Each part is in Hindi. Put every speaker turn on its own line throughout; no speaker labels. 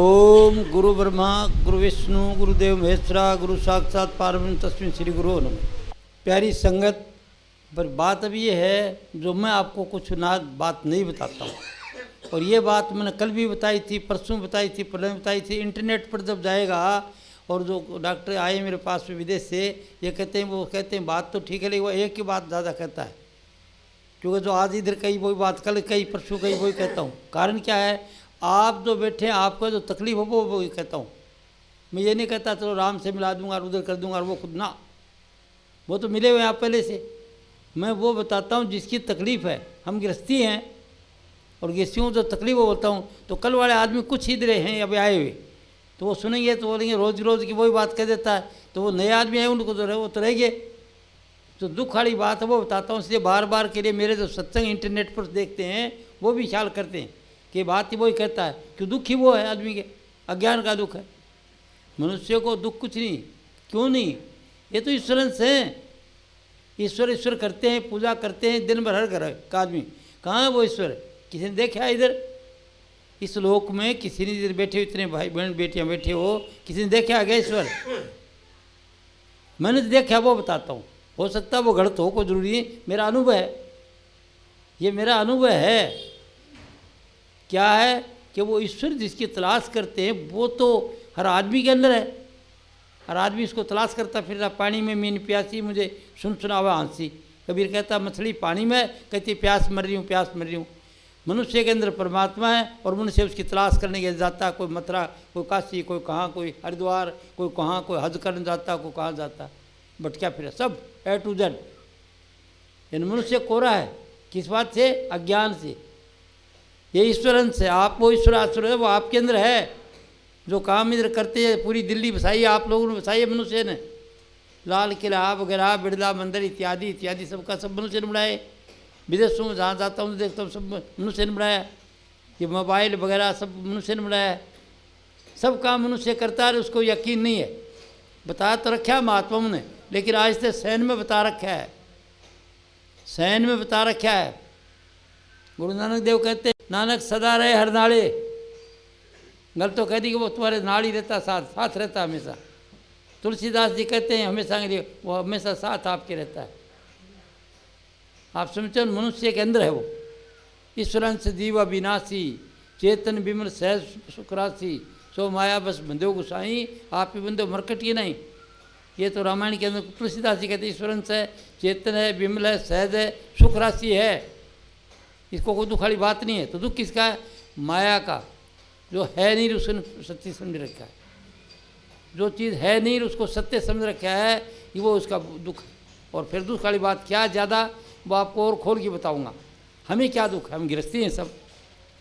ओम गुरु ब्रह्मा गुरु विष्णु गुरुदेव महेश्वरा गुरु साक्षात पारब्रह्म तस्मै श्री गुरु नमः। प्यारी संगत, पर बात अब ये है जो मैं आपको कुछ ना बात नहीं बताता हूँ, और ये बात मैंने कल भी बताई थी, परसों बताई थी, परसों बताई थी। इंटरनेट पर जब जाएगा और जो डॉक्टर आए मेरे पास में विदेश से, ये कहते हैं, वो कहते हैं बात तो ठीक है, लेकिन वो एक ही बात ज़्यादा कहता है, क्योंकि जो आज इधर कही वही बात कल कही, परसों कही वही कहता हूँ। कारण क्या है, आप जो बैठे हैं आपको जो तकलीफ हो वो कहता हूँ। मैं ये नहीं कहता चलो राम से मिला दूंगा और उधर कर दूंगा और वो खुद ना, वो तो मिले हुए आप पहले से। मैं वो बताता हूँ जिसकी तकलीफ़ है। हम गृहस्थी हैं और गृहस्थियों जो तकलीफ वो बोलता हूँ, तो कल वाले आदमी कुछ ही इधर हैं अभी आए हुए, तो वो सुनेंगे तो बोलेंगे रोज़ रोज़ की वही बात कह देता है, तो वो नए आदमी आए उनको तो वो तो रहेंगे। तो दुख वाली बात है वो बताता हूँ, इसलिए बार बार के लिए मेरे जो सत्संग इंटरनेट पर देखते हैं वो भी ख्याल करते हैं कि बात ही वही कहता है, कि दुख ही वो है आदमी के, अज्ञान का दुख है। मनुष्य को दुख कुछ नहीं, क्यों नहीं, ये तो ईश्वरंश हैं। ईश्वर ईश्वर करते हैं, पूजा करते हैं दिन भर हर घर का आदमी, कहाँ है वो ईश्वर? किसी ने देखा इधर इस लोक में? किसी ने इधर बैठे इतने भाई बहन बेटियाँ बैठे हो, किसी ने देखा गया ईश्वर? मैंने देखा, वो बताता हूँ। हो सकता है वो गलत हो, कोई जरूरी नहीं, मेरा अनुभव है, ये मेरा अनुभव है। क्या है कि वो ईश्वर जिसकी तलाश करते हैं वो तो हर आदमी के अंदर है। हर आदमी इसको तलाश करता फिर रहा। पानी में मीन प्यासी मुझे सुन सुनावा हंसी, कबीर कहता मछली पानी में, कहती प्यास मर रही हूँ, प्यास मर रही हूँ। मनुष्य के अंदर परमात्मा है और मनुष्य उसकी तलाश करने के जाता, कोई मथुरा, कोई काशी, कोई कहाँ, कोई हरिद्वार, कोई कहाँ, कोई हज करने जाता, कोई कहाँ जाता, भटका फिर सब ए टू जेड। इन मनुष्य कोरा है, किस बात से? अज्ञान से। ये ईश्वरंश है, आप वो ईश्वर आश्वर है, वो आपके अंदर है। जो काम इधर करते हैं, पूरी दिल्ली बसाई आप लोगों ने, बसाई है मनुष्य ने। लाल किला वगैरह, बिरला मंदिर इत्यादि इत्यादि सबका सब मनुष्य ने बनाए। विदेशों में जहाँ जाता हूँ देखता हूँ सब मनुष्य ने बनाया। ये मोबाइल वगैरह सब मनुष्य ने बनाया। सब काम मनुष्य करता है, उसको यकीन नहीं है। बता तो रखा है महात्माओं ने, लेकिन आज से सैन में बता रखा है, सैन में बता रखा है। गुरु नानक देव कहते हैं, नानक सदा रहे हर नाड़े। गल तो कह दी कि वो तुम्हारे नाड़ ही रहता, साथ साथ रहता हमेशा। तुलसीदास जी कहते हैं हमेशा के लिए वो हमेशा साथ आपके रहता है। आप समझते हो, मनुष्य के अंदर है वो। ईश्वरंश जीव विनाशी, चेतन विमल सहज सुखराशि, सो माया बस बंधो गुसाई, आप ही बंधो मरकट ही नहीं। ये तो रामायण के अंदर तुलसीदास जी कहते हैं ईश्वरंश है, चेतन है, विमल है, सहज है, सुख राशि है। इसको कोई दुख वाली बात नहीं है। तो दुख किसका है? माया का। जो है नहीं उसने सत्य समझ रखा है, जो चीज़ है नहीं उसको सत्य समझ रखा है, ये वो उसका दुख है। और फिर दुख वाली बात क्या ज़्यादा, वो आपको और खोल के बताऊंगा। हमें क्या दुख है, हम गृहस्थी हैं सब,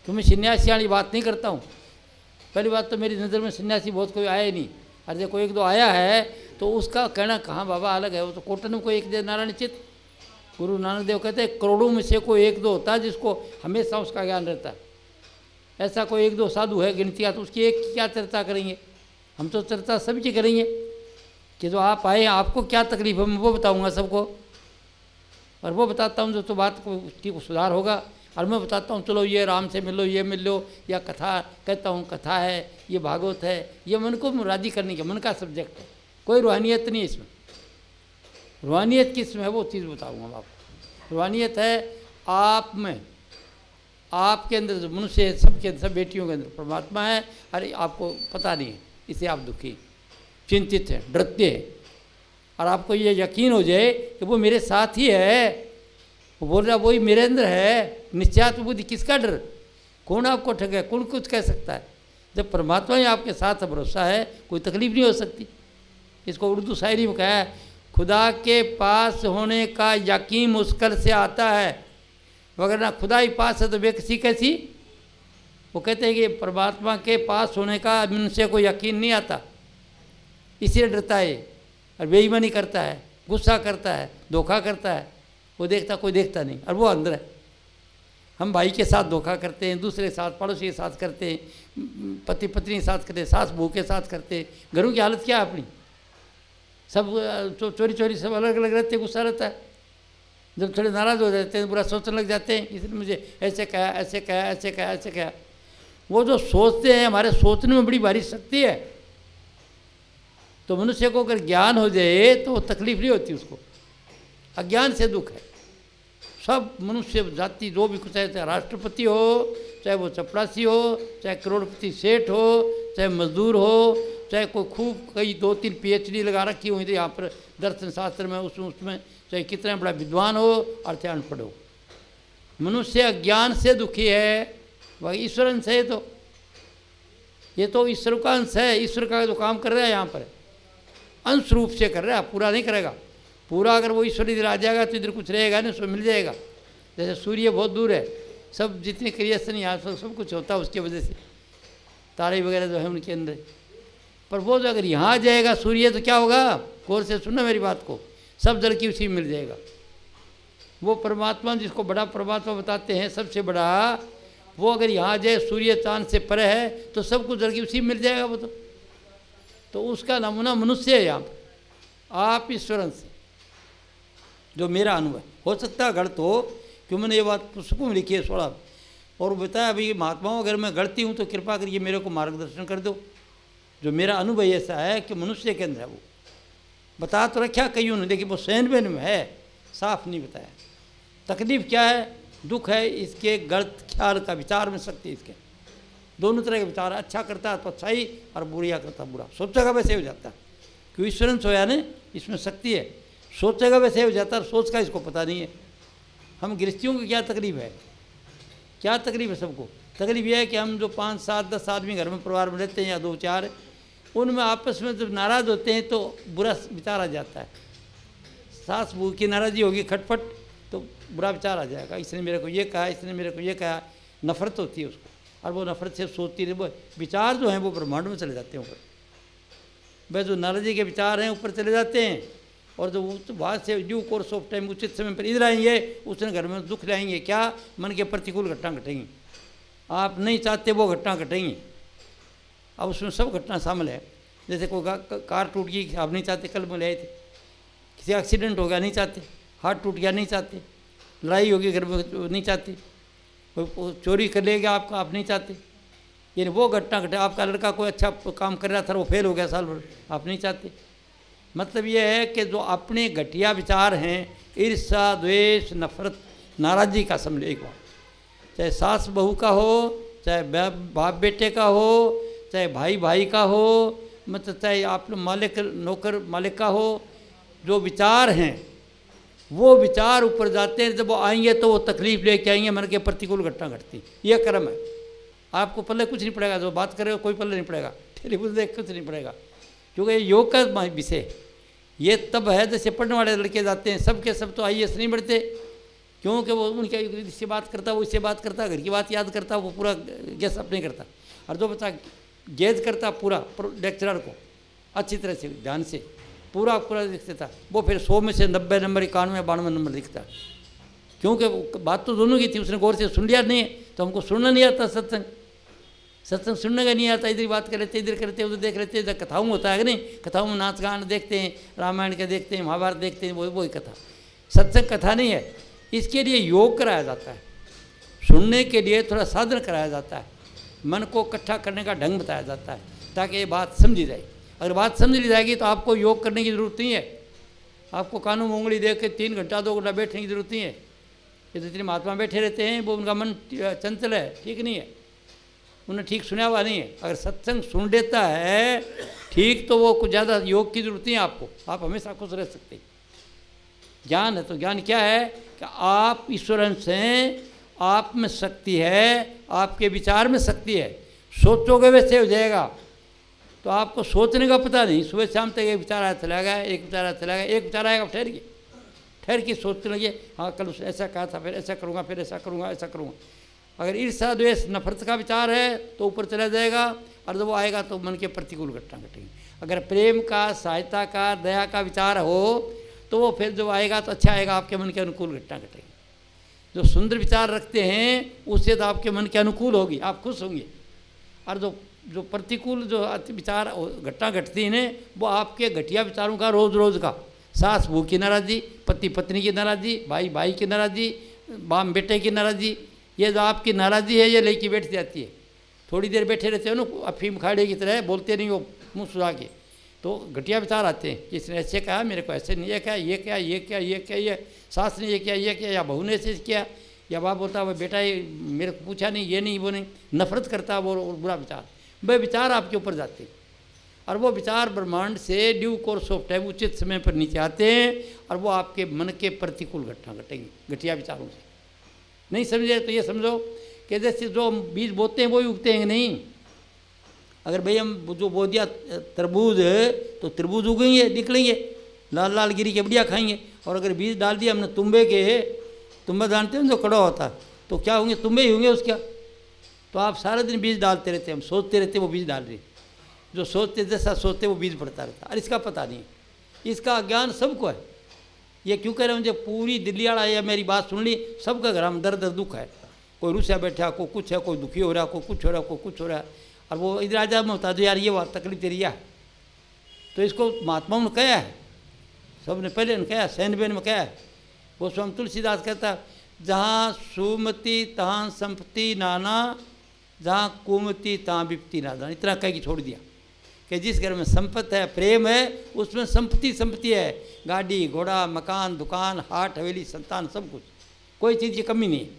तो मैं सन्यासी वाली बात नहीं करता हूँ। पहली बात तो मेरी नज़र में सन्यासी बहुत कोई आया ही नहीं। अरे देखो एक दो आया है तो उसका कहना कहाँ बाबा अलग है। वो तो कोटन में कोई एक दे नारायण चित्त। गुरु नानक देव कहते हैं करोड़ों में से कोई एक दो होता है जिसको हमेशा उसका ज्ञान रहता है। ऐसा कोई एक दो साधु है गिनतियाँ, तो उसकी एक की क्या चर्चा करेंगे? हम तो चर्चा सभी की करेंगे कि जो आप आए आपको क्या तकलीफ है, मैं वो बताऊंगा सबको। और वो बताता हूँ जो तो बात को ठीक सुधार होगा। और मैं बताता हूँ चलो ये राम से मिलो, ये मिल लो, या कथा कहता हूँ कथा है, ये भागवत है, ये मन को राजी करने का मन का सब्जेक्ट है। कोई रूहानियत नहीं इसमें। रूहानियत किसमें है वो चीज़ बताऊँगा मैं आपको। रूहानियत है आप में, आपके अंदर जो मनुष्य है, सबके अंदर, सब बेटियों के अंदर परमात्मा है। अरे आपको पता नहीं है, इससे आप दुखी, चिंतित हैं, डरते हैं। और आपको ये यकीन हो जाए कि वो मेरे साथ ही है, वो बोल रहा वही मेरे अंदर है, निश्चयात बुद्धि, किसका डर? कौन आपको ठगे, कौन कुछ कह सकता है? जब परमात्मा ही आपके साथ भरोसा है, कोई तकलीफ नहीं हो सकती। इसको उर्दू शायरी में कहा है, खुदा के पास होने का यकीन मुश्किल से आता है, वगरना खुदा ही पास है तो बेकसी कैसी। वो कहते हैं कि परमात्मा के पास होने का मनुष्य को यकीन नहीं आता, इसलिए डरता है और बेईमानी करता है, गुस्सा करता है, धोखा करता है। वो देखता, कोई देखता नहीं, और वो अंदर है। हम भाई के साथ धोखा करते हैं, दूसरे के साथ, पड़ोसी के साथ करते हैं, पति पत्नी के साथ करते हैं, सास बहू के साथ करते हैं। घरों की हालत क्या है अपनी? सब चोरी चोरी सब अलग अलग रहते हैं, गुस्सा रहता है। जब थोड़े नाराज़ हो जाते हैं, बुरा सोचने लग जाते हैं, इसने मुझे ऐसे कहा, ऐसे कहा, ऐसे कहा, ऐसे कहा। वो जो सोचते हैं, हमारे सोचने में बड़ी भारी शक्ति है। तो मनुष्य को अगर ज्ञान हो जाए तो तकलीफ नहीं होती उसको। अज्ञान से दुख है। सब मनुष्य जाति जो भी कुछ है, चाहे राष्ट्रपति हो, चाहे वो चपरासी हो, चाहे करोड़पति सेठ हो, चाहे मजदूर हो, चाहे कोई खूब कई 2-3 PhD लगा रखी हुई थी यहाँ पर दर्शन शास्त्र में, उसमें चाहे कितना बड़ा विद्वान हो और चाहे अनपढ़ हो, मनुष्य अज्ञान से दुखी है। वह ईश्वर अंश है। तो ये तो ईश्वर का अंश है। ईश्वर का जो काम कर रहा है यहाँ पर अंश रूप से कर रहा है, पूरा नहीं करेगा। पूरा अगर वो ईश्वर इधर आ जाएगा तो इधर कुछ रहेगा नहीं, उसमें मिल जाएगा। जैसे सूर्य बहुत दूर है, सब जितने क्रिएशन यहाँ सब कुछ होता है उसकी वजह से, तारे वगैरह जो है उनके अंदर। पर वो जो अगर यहाँ आ जाएगा सूर्य तो क्या होगा? गौर से सुनना मेरी बात को, सब जल की उसी में मिल जाएगा। वो परमात्मा जिसको बड़ा परमात्मा बताते हैं, सबसे बड़ा, वो अगर यहाँ आ जाए, सूर्य चांद से परे है, तो सब कुछ जल की उसी में मिल जाएगा वो तो उसका नमूना मनुष्य है यहाँ पर। आप ईश्वरन से जो मेरा अनुभव हो सकता है गलत हो, क्यों मैंने ये बात पुस्तकों में लिखी है 16 और बताया अभी महात्माओं, अगर मैं गलती हूँ तो कृपा करिए मेरे को मार्गदर्शन कर दो। जो मेरा अनुभव ऐसा है कि मनुष्य के अंदर है, वो बता तो रखा कईयों ने, लेकिन वो सैनबैन में है, साफ नहीं बताया। तकलीफ क्या है? दुख है इसके गलत ख्याल का, विचार में शक्ति इसके दोनों तरह के विचार। अच्छा करता है तो अच्छा ही, और बुरिया करता बुरा। सोचेगा वैसे हो जाता है, क्यों ईश्वरन सोया ने, इसमें शक्ति है। सोचेगा वैसे हो जाता है, सोच का इसको पता नहीं है। हम गृहस्थियों को क्या तकलीफ है? क्या तकलीफ है सबको? तकलीफ यह है कि हम जो 5, 7, 10 आदमी घर में परिवार में रहते हैं या 2, 4, उनमें आपस में जब नाराज़ होते हैं तो बुरा विचार आ जाता है। सास बहू की नाराज़ी होगी, खटपट, तो बुरा विचार आ जाएगा। इसने मेरे को ये कहा, इसने मेरे को ये कहा, नफरत होती है उसको, और वो नफरत से सोचती रहे। वो विचार जो हैं वो ब्रह्मांड में चले जाते हैं ऊपर। वह जो नाराज़गी के विचार हैं ऊपर चले जाते हैं, और जो वहाँ से ड्यू कोर्स ऑफ टाइम उचित समय पर इधर आएंगे, उसने घर में दुख लाएंगे। क्या? मन के प्रतिकूल घटना घटेंगी। आप नहीं चाहते वो घटना घटेंगी। अब उसमें सब घटना शामिल है। जैसे कोई कार टूट गई, आप नहीं चाहते, कल में लाए थे। किसी एक्सीडेंट हो गया, नहीं चाहते। हाथ टूट गया, नहीं चाहते। लड़ाई होगी घर में, नहीं चाहते। कोई चोरी कर लेगा आपका, आप नहीं चाहते। यानी वो घटना घटे। आपका लड़का कोई अच्छा काम कर रहा था, वो फेल हो गया साल भर, आप नहीं चाहते। मतलब ये है कि जो अपने घटिया विचार हैं, ईर्ष्या, द्वेष, नफरत, नाराज़गी का समझ एक बात, चाहे सास बहू का हो, चाहे बाप बेटे का हो, चाहे भाई भाई का हो, मतलब चाहे आप मालिक नौकर मालिक का हो, जो विचार हैं वो विचार ऊपर जाते हैं। जब वो आएंगे तो वो तकलीफ लेके आएंगे, मन के प्रतिकूल घटना घटती। ये कर्म है। आपको पल्ले कुछ नहीं पड़ेगा, जो बात करेगा कोई पल्ले नहीं पड़ेगा, टेलीविजन देख कुछ नहीं पड़ेगा, क्योंकि ये योग का विषय ये तब है। जैसे पढ़ने वाले लड़के जाते हैं, सब के सब तो IAS नहीं बढ़ते, क्योंकि वो उनके इससे बात करता, वो इससे बात करता, घर की बात याद करता, वो पूरा गेस अप नहीं करता। और जो बच्चा गेज करता पूरा लेक्चरर को अच्छी तरह से ध्यान से पूरा लिख देता, वो फिर 100 में से 90 नंबर, 91, 92 नंबर लिखता। क्योंकि बात तो दोनों की थी, उसने गौर से सुन लिया नहीं है। तो हमको सुनना नहीं आता सत्संग सुनने का नहीं आता। इधर बात कर लेते, इधर करते, उधर देख लेते। जब कथाओं में होता है कि नहीं, कथाओं में नाच गान देखते हैं, रामायण के देखते हैं, महाभारत देखते हैं, वही कथा। सत्संग कथा नहीं है। इसके लिए योग कराया जाता है, सुनने के लिए थोड़ा साधन कराया जाता है, मन को इकट्ठा करने का ढंग बताया जाता है, ताकि ये बात समझी जाए। अगर बात समझ ली जाएगी तो आपको योग करने की ज़रूरत नहीं है। आपको कानून उंगली देख के 3 घंटा 2 घंटा बैठने की ज़रूरत नहीं है। ये जितने महात्मा बैठे रहते हैं वो उनका मन चंचल है, ठीक नहीं है, उन्हें ठीक सुना हुआ नहीं है। अगर सत्संग सुन लेता है ठीक, तो वो कुछ ज़्यादा योग की ज़रूरत नहीं है आपको, आप हमेशा खुश रह सकते हैं। ज्ञान है तो ज्ञान क्या है कि आप ईश्वर से, आप में शक्ति है, आपके विचार में शक्ति है। सोचोगे वैसे हो जाएगा। तो आपको सोचने का पता नहीं, सुबह शाम तक एक विचार आया चला गया, एक विचार आया चला गया, एक विचार आएगा ठहर के सोचने लगे, हाँ कल उसने ऐसा कहा था, फिर ऐसा करूँगा, फिर ऐसा करूँगा, ऐसा करूँगा। अगर ईर्ष्या द्वेष नफरत का विचार है तो ऊपर चला जाएगा, और जब वो आएगा तो मन के प्रतिकूल घटना घटेगी। अगर प्रेम का, सहायता का, दया का विचार हो तो वो फिर जब आएगा तो अच्छा आएगा, आपके मन के अनुकूल घटना घटेगी। जो सुंदर विचार रखते हैं उससे तो आपके मन के अनुकूल होगी, आप खुश होंगे। और जो प्रतिकूल जो विचार घटना घटती है ना, वो आपके घटिया विचारों का रोज़ का, सास बहू की नाराज़गी, पति पत्नी की नाराज़गी, भाई भाई की नाराज़गी, बाप बेटे की नाराज़गी, ये जो आपकी नाराज़गी है ये लेके बैठ जाती है। थोड़ी देर बैठे रहते हो ना अफीम खाड़े की तरह, बोलते नहीं हो मुँह सुधा के, तो घटिया विचार आते हैं कि इसने ऐसे कहा, मेरे को ऐसे नहीं, ये क्या, ये क्या, ये क्या, ये क्या, ये सास ने ये क्या, ये क्या, या बहू ने ऐसे किया, या बाप बोलता है बेटा ये मेरे को पूछा नहीं, ये नहीं, वो नहीं, नफरत करता वो बुरा विचार, वह विचार आपके ऊपर जाते हैं और वो विचार ब्रह्मांड से ड्यू कोर्स ऑफ टाइम उचित समय पर नीचे आते हैं और वो आपके मन के प्रतिकूल घटना घटेंगी घटिया विचारों से। नहीं समझे तो ये समझो कि जैसे जो बीज बोते हैं वही उगते हैं नहीं। अगर भाई हम जो बो दिया तरबूज है तो तरबूज उगेंगे, निकलेंगे, लाल लाल गिरी के बढ़िया खाएंगे। और अगर बीज डाल दिया हमने तुम्बे के, तुम्बा जानते हैं जो कड़ा होता है, तो क्या होंगे, तुम्बे ही होंगे उसका। तो आप सारा दिन बीज डालते रहते हैं, हम सोचते रहते हैं वो बीज डाल रहे, जो सोचते जैसा सोचते वो बीज पड़ता रहता। और इसका पता नहीं, इसका अज्ञान सबको है। ये क्यों कह रहे हैं, मुझे पूरी दिल्ली वाला या मेरी बात सुन ली, सबका घर में दर्द दुख है, कोई रुस्या बैठा, कोई कुछ है, कोई दुखी हो रहा, कोई कुछ हो रहा, कोई कुछ हो रहा है। और वो इधर आजा में बता दो यार ये बात तकलीफ तेरी है, तो इसको महात्माओं ने कहा है, सबने पहले ने कहा, सैनबेन में कहा है। वो स्वामी तुलसीदास कहता जहाँ सुमति तहाँ संपत्ति नाना, जहाँ कुमति तहाँ विपत्ति नाना। इतना कह के छोड़ दिया कि जिस घर में संपत्ति है, प्रेम है, उसमें संपत्ति संपत्ति है, गाड़ी घोड़ा मकान दुकान हाट हवेली संतान सब कुछ, कोई चीज़ की कमी नहीं है।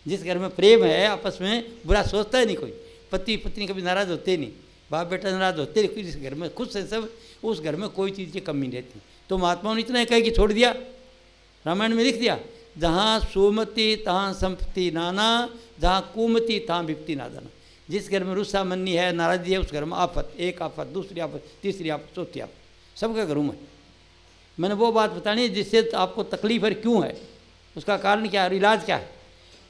जिस घर में प्रेम है, आपस में बुरा सोचता है नहीं कोई, पति पत्नी कभी नाराज़ होते नहीं, बाप बेटा नाराज़ होते नहीं, जिस घर में खुश है सब, उस घर में कोई चीज़ की कमी नहीं रहती। तो महात्माओं ने इतना कह के छोड़ दिया, रामायण में लिख दिया जहाँ सुमति तहाँ संपत्ति नाना, जहाँ कुमति तहाँ विपत्ति नादाना। जिस घर में रुस्सा मन्नी है, नाराज़गी है, उस घर में आफत, एक आफत, दूसरी आफत, तीसरी आफत, चौथी आफत, सबके घरों में। मैंने वो बात बतानी है जिससे आपको तकलीफ है, क्यों है, उसका कारण क्या है, इलाज क्या है।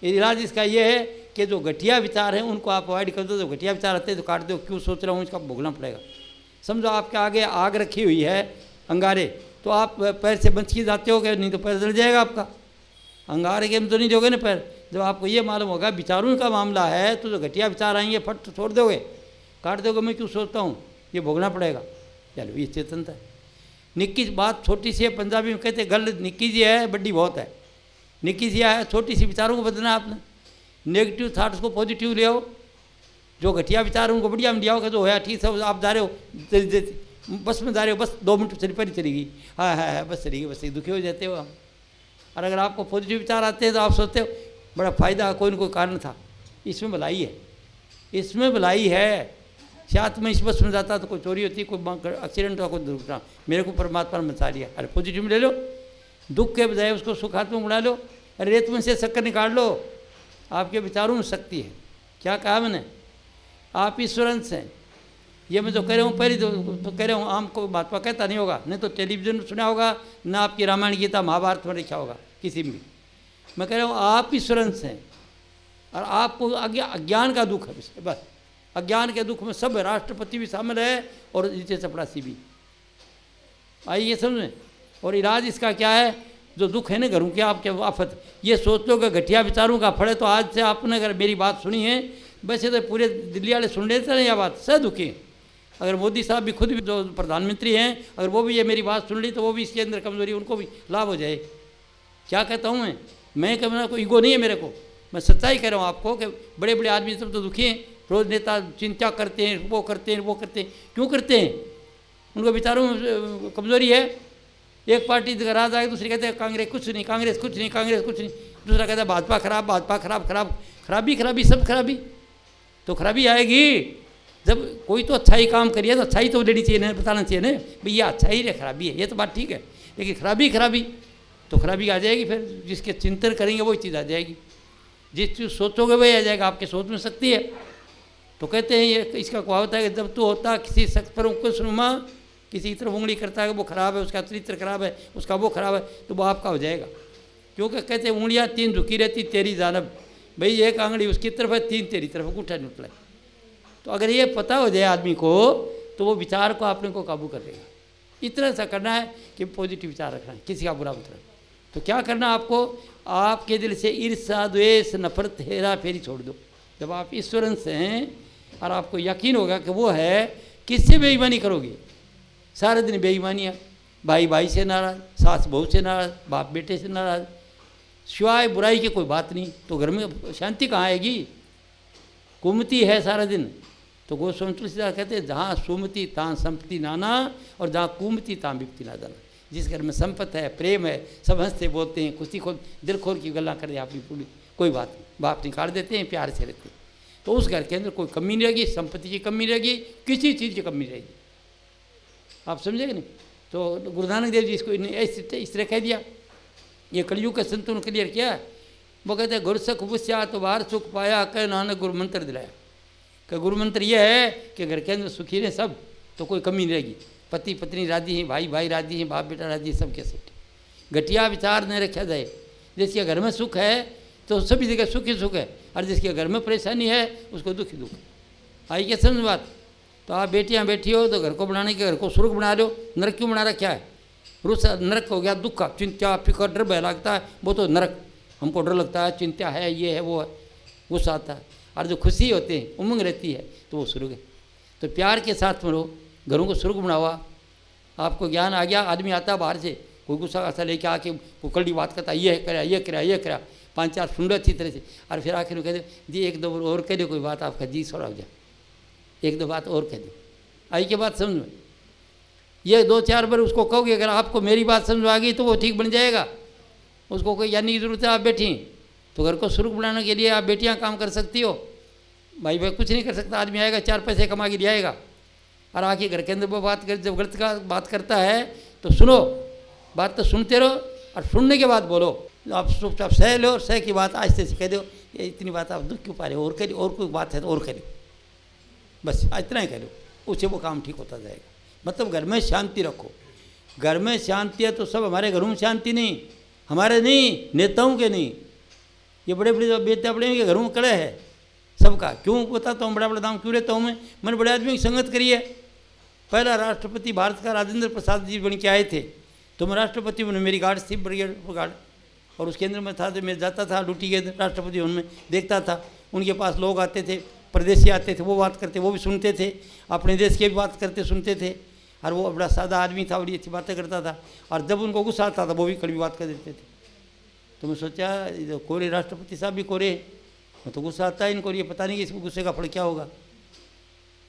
इलाज इसका ये है कि जो घटिया विचार हैं उनको आप अवॉइड कर दो। जो घटिया विचार आते हैं तो काट दो, क्यों सोच रहा हूँ इसका भोगना पड़ेगा। समझो आपके आगे आग रखी हुई है, अंगारे, तो आप पैर से बच के जाते हो, नहीं तो पैर जल जाएगा आपका। अंगारे के में तो नहीं दोगे ना पैर। जब आपको ये मालूम होगा विचारों का मामला है, तो जो घटिया विचार आएंगे फट तो छोड़ दोगे, काट दोगे, मैं क्यों सोचता हूँ, ये भोगना पड़ेगा। चलो ये चेतनता है। निक्की बात छोटी सी है, पंजाबी में कहते गल निक्की जी है, बड्डी बहुत है। निक्की सी है, छोटी सी विचारों को बदलना है आपने। नेगेटिव थाट्स को पॉजिटिव ले आओ, जो घटिया विचार उनको बढ़िया में ले आओ कि जो है ठीक है, आप जा रहे हो बस में जा रहे हो, बस 2 मिनट चली पर ही चलेगी, हाँ बस चलेगी, बस दुखी हो जाते हो आप। और अगर आपको पॉजिटिव विचार आते हैं तो आप सोचते हो बड़ा फ़ायदा, कोई ना कोई कारण था, इसमें भलाई है, इसमें भलाई है। शायद मैं इस बस में जाता तो कोई चोरी होती, कोई एक्सीडेंट हुआ, कोई दुर्घटना, मेरे को परमात्मा ने बचा लिया। अरे पॉजिटिव में ले लो, दुख के बजाय उसको सुखात्मक बना लो। अरे रेत में से शक्कर निकाल लो, आपके विचारों में शक्ति है। क्या कहा मैंने, आप ईश्वरंश हैं। ये मैं जो कह रहा हूँ पहले तो कह रहा हूँ, आपको महात्मा कहता नहीं होगा, नहीं तो टेलीविजन में सुना होगा, ना आपकी रामायण गीता महाभारत में लिखा होगा किसी में भी। मैं कह रहा हूँ आप ईश्वरंश हैं और आपको अज्ञान का दुख है, बस अज्ञान के दुख में सब है, राष्ट्रपति भी शामिल है और नीचे चपड़ासी भी। आइए समझें। और इलाज इसका क्या है, जो दुख है ना घरों की आपके आफत, ये सोच लो कि घटिया विचारों का फल है। तो आज से आपने अगर मेरी बात सुनी है, वैसे तो पूरे दिल्ली वाले सुन लेते हैं यह बात, सब दुखी। अगर मोदी साहब भी खुद भी जो प्रधानमंत्री हैं, अगर वो भी ये मेरी बात सुन ली तो वो भी इसके अंदर कमजोरी, उनको भी लाभ हो जाए। क्या कहता हूँ मैं कहना कोई ईगो नहीं है मेरे को, मैं सच्चाई कह रहा हूँ आपको कि बड़े बड़े आदमी सब तो दुखी हैं। रोज़ नेता चिंता करते हैं, वो करते हैं, वो करते हैं, क्यों करते हैं, उनको विचारों में कमजोरी है। एक पार्टी राज आए, दूसरी कहते हैं कांग्रेस कुछ नहीं, कांग्रेस कुछ नहीं, कांग्रेस कुछ नहीं, दूसरा कहता है भाजपा खराब, भाजपा खराब, खराबी सब खराबी। तो खराबी आएगी जब कोई तो अच्छा ही काम करिए, तो अच्छाई तो लेनी चाहिए ना, बताना चाहिए ना भैया अच्छा ही है, खराबी है, ये तो बात ठीक है। लेकिन खराबी तो खराबी आ जाएगी, फिर जिसके चिंतन करेंगे वही चीज़ आ जाएगी। जिस चीज़ सोचोगे वही आ जाएगा, आपके सोच में शक्ति है। तो कहते हैं ये इसका कहावत है कि जब तू होता किसी शख्स पर कुसनुमा, किसी की तरफ उंगली करता है कि वो खराब है, उसका चरित्र खराब है, उसका वो खराब है, तो वो आपका हो जाएगा। क्योंकि कहते हैं उंगलियाँ 3 झुकी रहती तेरी जानब, भाई एक आंगली उसकी तरफ है, 3 तेरी तरफ, अंगूठा निकला। तो अगर ये पता हो जाए आदमी को, तो वो विचार को अपने को काबू कर लेगा। इतना सा करना है कि पॉजिटिव विचार रखना है, किसी का बुरा मतलब। तो क्या करना आपको, आपके दिल से ईर्ष्या द्वेष नफरत हेरा फेरी छोड़ दो। जब आप ईश्वरन से हैं और आपको यकीन होगा कि वो है, किससे बेईमानी करोगे, सारे दिन बेईमानियाँ, भाई भाई से नाराज़, सास बहू से नाराज़, बाप बेटे से नाराज़, सिवाय बुराई की कोई बात नहीं, तो घर में शांति कहाँ आएगी। कुमति है सारा दिन। तो गोस्वामी तुलसीदास कहते हैं जहाँ सुमति तहाँ संपत्ति नाना और जहाँ कुमति तहाँ विपत्ति ना जाना। जिस घर में संपत्ति है, प्रेम है, सब हंसते बोलते हैं, खुशी खोल दिल खोल की गल्ला कर दे आपकी पूरी, कोई बात नहीं, बाप निकाल देते हैं, प्यार से रहते हैं, तो उस घर के अंदर कोई कमी नहीं रहेगी, संपत्ति की कमी रहेगी, किसी चीज़ की कमी रहेगी। आप समझेंगे नहीं? तो गुरु नानक देव जी इसको इस तरह कह दिया। ये कलयुग का संतों ने क्लियर किया। वो कहते हैं गुरु सख उपस्या तो बाहर सुख पाया, कह नानक गुरु मंत्र दिलाया। कि गुरु मंत्र ये है कि घर के अंदर सुखी रहे सब, तो कोई कमी नहीं रहेगी। पति पत्नी राजी हैं, भाई भाई राजी हैं, बाप बेटा राजी है, सबके सब। घटिया विचार न रखा जाए। जिसके घर में सुख है तो सभी जगह सुख ही सुख है, और जिसके घर में परेशानी है उसको दुख ही दुख है। आई क्या समझ बात? तो आप बेटियां बैठी हो तो घर को बनाने के, घर को स्वर्ग बना लो, नरक क्यों बना रखा है? रुस नरक हो गया, दुख का, चिंता फिक्र डर भय लगता है, वो तो नरक। हमको डर लगता है, चिंता है, ये है वो है, गुस्सा आता है। और जो खुशी होते हैं, उमंग रहती है, तो वो स्वर्ग है। तो प्यार के साथ में रहो, घरों को स्वर्ग बनावा। आपको ज्ञान आ गया, आदमी आता है बाहर से, कोई गुस्सा ऐसा लेके आके वो कड़ी बात करता है, ये करा ये करा ये करा, 5-4 सुन अच्छी तरह से, और फिर आखिर में कहते जी एक दो और कह दो कोई बात, आपका जी सौरा हो जाए, एक दो बात और कह दो। आई के बात समझ में? ये 2-4 बार उसको कहोगे, अगर आपको मेरी बात समझ आ गई तो वो ठीक बन जाएगा। उसको कोई जानने की जरूरत है, आप बैठी तो घर को स्वर्ग बनाने के लिए आप बेटियां काम कर सकती हो। भाई भाई कुछ नहीं कर सकता, आदमी आएगा 4 पैसे कमा के ले आएगा, और आके घर के अंदर वो बात कर, जब गलत का बात करता है तो सुनो, बात तो सुनते रहो, और सुनने के बाद बोलो। आप चुपचाप सह लो, और सह की बात आहिस्ते से कह दो, ये इतनी बात आप दुख क्यों पा रहे हो, और कह और कोई बात है तो और कह लो, बस इतना ही कह लो, उससे वो काम ठीक होता जाएगा। मतलब घर में शांति रखो। घर में शांति है तो सब, हमारे घरों में शांति नहीं, हमारे नहीं, नेताओं के नहीं, ये बड़े बड़े जो बेटे बड़े के घरों में कड़े है सबका। क्यों बताता हूँ, बड़ा बड़ा दाम क्यों रहता हूँ मैंने बड़े आदमी की संगत करी है। पहला राष्ट्रपति भारत का राजेंद्र प्रसाद जी बन के आए थे, तो मैं राष्ट्रपति बने, मेरी गार्ड थी ब्रिगेड गार्ड, और उसके अंदर मैं था, तो मैं जाता था ड्यूटी के राष्ट्रपति भवन में, देखता था उनके पास लोग आते थे, परदेसी आते थे, वो बात करते, वो भी सुनते थे, अपने देश की भी बात करते सुनते थे, और वो बड़ा सादा आदमी था, बड़ी अच्छी बातें करता था, और जब उनको गुस्सा आता था वो भी कड़वी बात कर देते थे। तो मैं सोचा कोरे राष्ट्रपति साहब भी कोरे, मैं तो गुस्सा आता है इनको, ये पता नहीं कि इसको गुस्से का फल क्या होगा,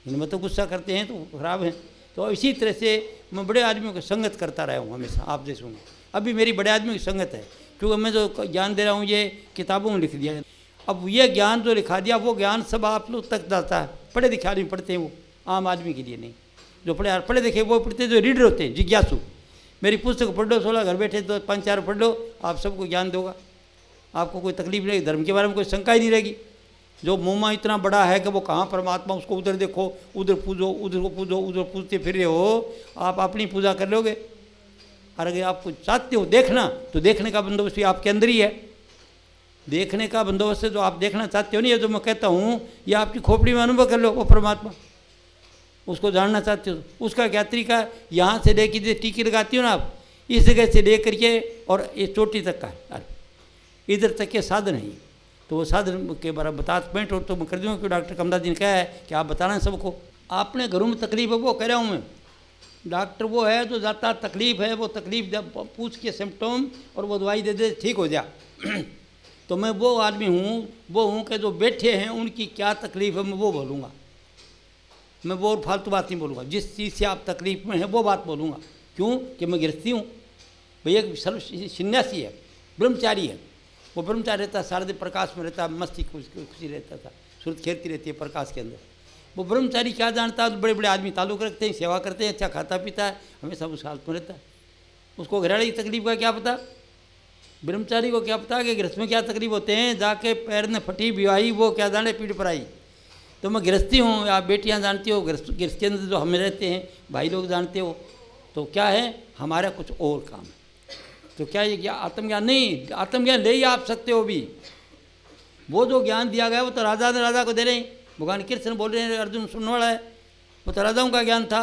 इनमें तो गुस्सा करते हैं तो खराब है। तो इसी तरह से मैं बड़े आदमियों की संगत करता रहा हूँ हमेशा, आप जैसे हूँ। अभी मेरी बड़े आदमियों की संगत है, क्योंकि मैं जो ज्ञान दे रहा हूँ ये किताबों में लिख दिया। अब ये ज्ञान जो लिखा दिया वो ज्ञान सब आप लोग तक जाता है। पढ़े लिखे आदमी पढ़ते हैं, वो आम आदमी के लिए नहीं। जो पढ़े लिखे वो पढ़ते, जो रीडर होते हैं, जिज्ञासु। मेरी पुस्तक पढ़ लो, 16 घर बैठे तो 5-4 पढ़ लो, आप सबको ज्ञान दोगा, आपको कोई तकलीफ नहीं, धर्म के बारे में कोई शंका ही नहीं रहेगी। जो मुँह इतना बड़ा है कि वो कहाँ परमात्मा, उसको उधर देखो, उधर पूजो, उधर को पूजो, उधर पूजते फिर रहे हो, आप अपनी पूजा कर लोगे। और अगर आपको चाहते हो देखना, तो देखने का बंदोबस्त भी आपके अंदर ही है। देखने का बंदोबस्त है, जो आप देखना चाहते हो नहीं, ये जो मैं कहता हूँ ये आपकी खोपड़ी में अनुभव कर लो, वो परमात्मा, उसको जानना चाहते हो, उसका क्या तरीका है। यहाँ से लेकर जो टीकी लगाती हो ना आप, इस जगह से ले करके और ये चोटी तक का, इधर तक के साधन है। तो वो साधन के बारे में बता पेंट और तो मैं कर दूँगा, क्योंकि डॉक्टर कमला जी ने कहा है कि आप बताना है सबको। आपने घरों में तकलीफ है वो कह रहा हूँ मैं, डॉक्टर वो है जो जाता तकलीफ है, वो तकलीफ जब पूछ के सिम्टम और वो दवाई दे दे ठीक हो जा। तो मैं वो आदमी हूँ, वो हूँ कि जो बैठे हैं उनकी क्या तकलीफ है मैं वो बोलूँगा। मैं वो फालतू बात नहीं बोलूँगा, जिस चीज़ से आप तकलीफ में हैं वो बात बोलूँगा। क्यों कि मैं गृहस्थी हूँ, भैया सर्व सन्यासी है, ब्रह्मचारी है। वो ब्रह्मचारी रहता है, सारे दिन प्रकाश में रहता है, मस्ती खुशी रहता था, सूरत खेलती रहती है प्रकाश के अंदर। वो ब्रह्मचारी क्या जानता है, बड़े बड़े आदमी ताल्लुक़ रखते हैं, सेवा करते हैं, अच्छा खाता पीता है, हमेशा उस हालत में रहता है। उसको घरेलू तकलीफ का क्या पता, ब्रह्मचारी को क्या पता कि गृहस्थ में क्या तकलीफ होते हैं। जाके पैर ने फटी बिवाही, वो क्या जाने पीठ पर आई। तो मैं गृहस्थी हूँ, आप बेटियाँ जानती हो, गृहस्थ के अंदर जो हमें रहते हैं भाई लोग जानते हो। तो क्या है, हमारा कुछ और काम है। तो क्या ये क्या आत्मज्ञान नहीं, आत्मज्ञान ले ही आप सकते हो भी। वो जो ज्ञान दिया गया वो तो राजा ने राजा को दे रहे हैं। भगवान कृष्ण बोल रहे हैं अर्जुन सुनने वाला है, वो तो राजाओं का ज्ञान था।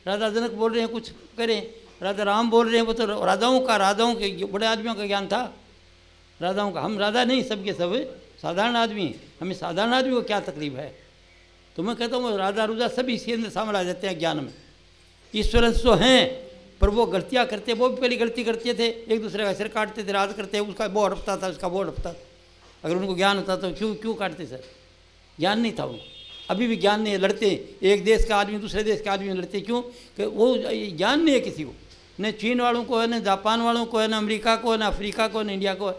राजा जनक बोल रहे हैं कुछ करें, राजा राम बोल रहे हैं, वो तो राजाओं के बड़े आदमियों का ज्ञान था, राजाओं का। हम राजा नहीं, सबके सब साधारण आदमी हैं। हमें साधारण आदमी को क्या तकलीफ है। तो मैं कहता हूँ राजा रूजा सभी इसके अंदर शामिल आ जाते हैं ज्ञान में। ईश्वर तो हैं, पर वो गलतियाँ करते, वो भी पहली गलती करते थे, एक दूसरे का सिर काटते थे, राज करते, उसका वो हड़पता था, उसका वो हड़पता था। अगर उनको ज्ञान होता तो क्यों काटते सर, ज्ञान नहीं था उनको, अभी भी ज्ञान नहीं है, लड़ते हैं, एक देश का आदमी दूसरे देश के आदमी लड़ते, क्यों कि वो ज्ञान नहीं है किसी को, न चीन वालों को है, न जापान वालों को है, न अमेरिका को, न अफ्रीका को, न इंडिया को है।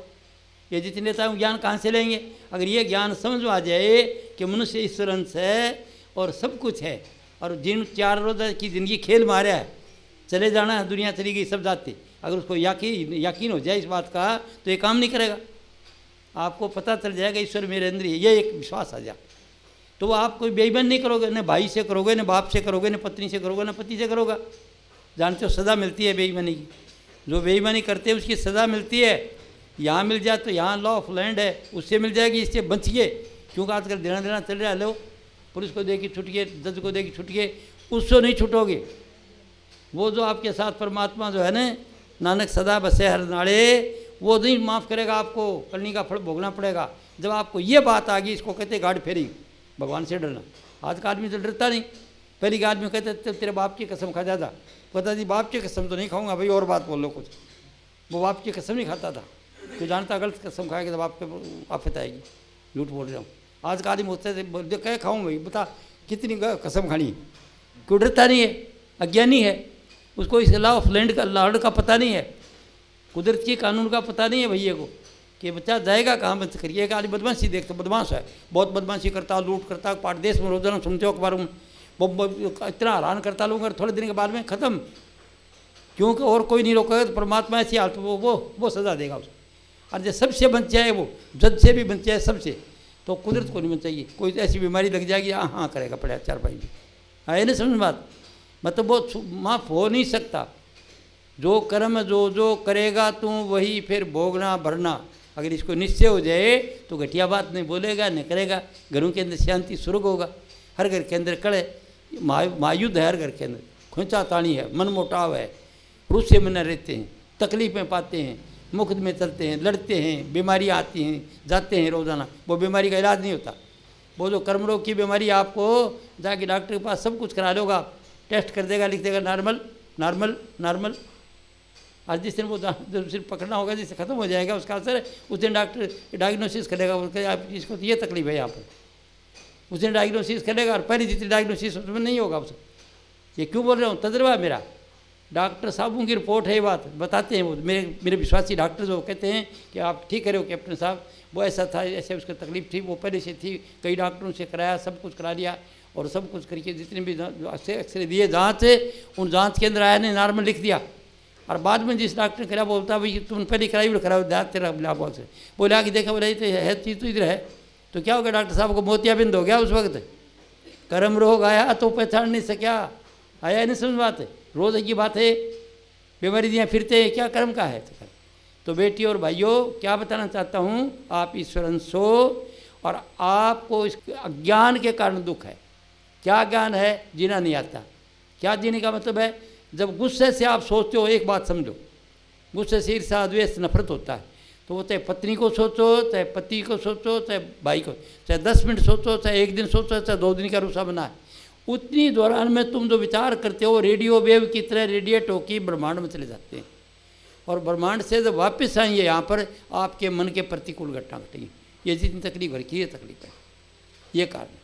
ये जितने नेता ज्ञान कहाँ से लेंगे? अगर ये ज्ञान समझ में आ जाए कि मनुष्य ईश्वर अंश है और सब कुछ है, और जिन 4 रोज की ज़िंदगी खेल मारा है, चले जाना है, दुनिया चली गई सब जाते, अगर उसको यकीन हो जाए इस बात का तो ये काम नहीं करेगा। आपको पता चल जाएगा ईश्वर मेरे अंदर है, ये एक विश्वास आ जाए तो आप कोई बेईमान नहीं करोगे, न भाई से करोगे, न बाप से करोगे, न पत्नी से करोगे, न पति से करोगे। जानते हो सज़ा मिलती है बेईमानी की, जो बेईमानी करते हैं उसकी सज़ा मिलती है। यहाँ मिल जाए तो यहाँ लॉ ऑफ लैंड है, उससे मिल जाएगी, इससे बचिए, क्योंकि आजकल देना देना चल रहा है। लो पुलिस को देगी छुटिए, जज को देगी छुटिए, उससे नहीं छूटोगे। वो जो आपके साथ परमात्मा जो है ना, नानक सदा बसे हर नाड़े, वो नहीं माफ़ करेगा, आपको करनी का फल भोगना पड़ेगा। जब आपको ये बात आ गई, इसको कहते गार्ड फेरी, भगवान से डरना। आज का आदमी तो डरता नहीं, पहले के आदमी कहते तेरे बाप की कसम खा जाता, पता जी बाप की कसम तो नहीं खाऊंगा भाई, और बात बोल लो कुछ। वो बाप की कसम नहीं खाता था, तो जानता गलत कसम खाएगा तो बाप के आफत आएगी, झूठ बोल रहा हूँ। आज का आदमी होते थे कह खाऊँ भाई, बता कितनी कसम खानी, क्यों डरता नहीं है? अज्ञानी है, उसको इस लॉ ऑफ लैंड का लॉर्ड का पता नहीं है, कुदरत के कानून का पता नहीं है भैया को कि बच्चा जाएगा कहाँ बंद करिए। एक आदमी बदमाशी देखते, बदमाश है, बहुत बदमाशी करता, लूट करता, पार्ट देश में रोजाना सुनते हो अखबारों में, वो इतना हैरान करता लोग, थोड़े दिन के बाद में ख़त्म, क्योंकि और कोई नहीं रोकेगा तो परमात्मा ऐसी हालत वो सज़ा देगा उसको। और जब सबसे बच जाए, वो जज से भी बच जाए, सबसे, तो कुदरत को नहीं बच चाहिए। कोई ऐसी बीमारी लग जाएगी, हाँ करेगा पड़े 4 भी, है ना समझ बात? मतलब वो माफ़ हो नहीं सकता। जो कर्म जो करेगा तू वही फिर भोगना भरना। अगर इसको निश्चय हो जाए तो घटिया बात नहीं बोलेगा, नहीं करेगा। घरों के अंदर शांति स्वर्ग होगा। हर घर के अंदर कड़े मायुद्ध है, हर घर के अंदर खोचा ताणी है, मन मोटाव है, रुस्से में न रहते हैं, तकलीफ़ें पाते हैं, मुफ्त में चलते हैं, लड़ते हैं, बीमारियाँ आती हैं, जाते हैं रोज़ाना, वो बीमारी का इलाज नहीं होता। वो जो कर्म रोग की बीमारी, आपको जाके डॉक्टर के पास सब कुछ करा लोगा, टेस्ट कर देगा, लिख देगा नॉर्मल नॉर्मल नॉर्मल। आज जिस दिन वो सिर्फ पकड़ना होगा, जिससे ख़त्म हो जाएगा उसका असर, उस दिन डॉक्टर डायग्नोसिस करेगा, उसका आप इसको तो ये तकलीफ है यहाँ पर, उस दिन डायग्नोसिस करेगा। और पहले जितनी डायग्नोसिस उसमें नहीं होगा उसको। ये क्यों बोल रहा हूँ? तजर्बा मेरा, डॉक्टर साहबों की रिपोर्ट है, ये बात बताते हैं वो मेरे विश्वासी डॉक्टर जो कहते हैं कि आप ठीक करे हो कैप्टन साहब, वो ऐसा था, ऐसे उसको तकलीफ थी, वो पहले से थी, कई डॉक्टरों से कराया, सब कुछ करा लिया, और सब कुछ करके जितने भी एक्सरे दिए, जाँच है, उन जाँच के अंदर आया ने नॉर्मल लिख दिया। और बाद में जिस डॉक्टर ने कराया बोलता भाई तुम पहले कराई भी करा दाँत तेरा बोल से बोले, आगे देखा बोला तो है चीज़ तो इधर है, तो क्या हो गया? डॉक्टर साहब को मोतियाबिंद हो गया उस वक्त, कर्म रोग आया तो पहचान नहीं सका, आया नहीं समझ बात है, रोज़ की बात है, बीमारी दियाँ फिरते हैं, क्या कर्म का है? तो बेटी और भाइयों, क्या बताना चाहता हूँ, आप ईश्वर अंश हो, और आपको इस अज्ञान के कारण दुख है। क्या ज्ञान है? जीना नहीं आता। क्या जीने का मतलब है? जब गुस्से से आप सोचते हो, एक बात समझो, गुस्से से ईर्ष्या द्वेष नफरत होता है, तो वो चाहे पत्नी को सोचो, चाहे पति को सोचो, चाहे भाई को, चाहे 10 मिनट सोचो, चाहे 1 दिन सोचो, चाहे 2 दिन का रूसा बना है, उतनी दौरान में तुम जो विचार करते हो रेडियो वेव की तरह रेडिएट होकर ब्रह्मांड में चले जाते हैं, और ब्रह्मांड से जब वापस आएंगे यहाँ पर, आपके मन के प्रतिकूल घटना घटेगी। ये जितनी तकलीफ घर की, ये तकलीफ है, ये कारण।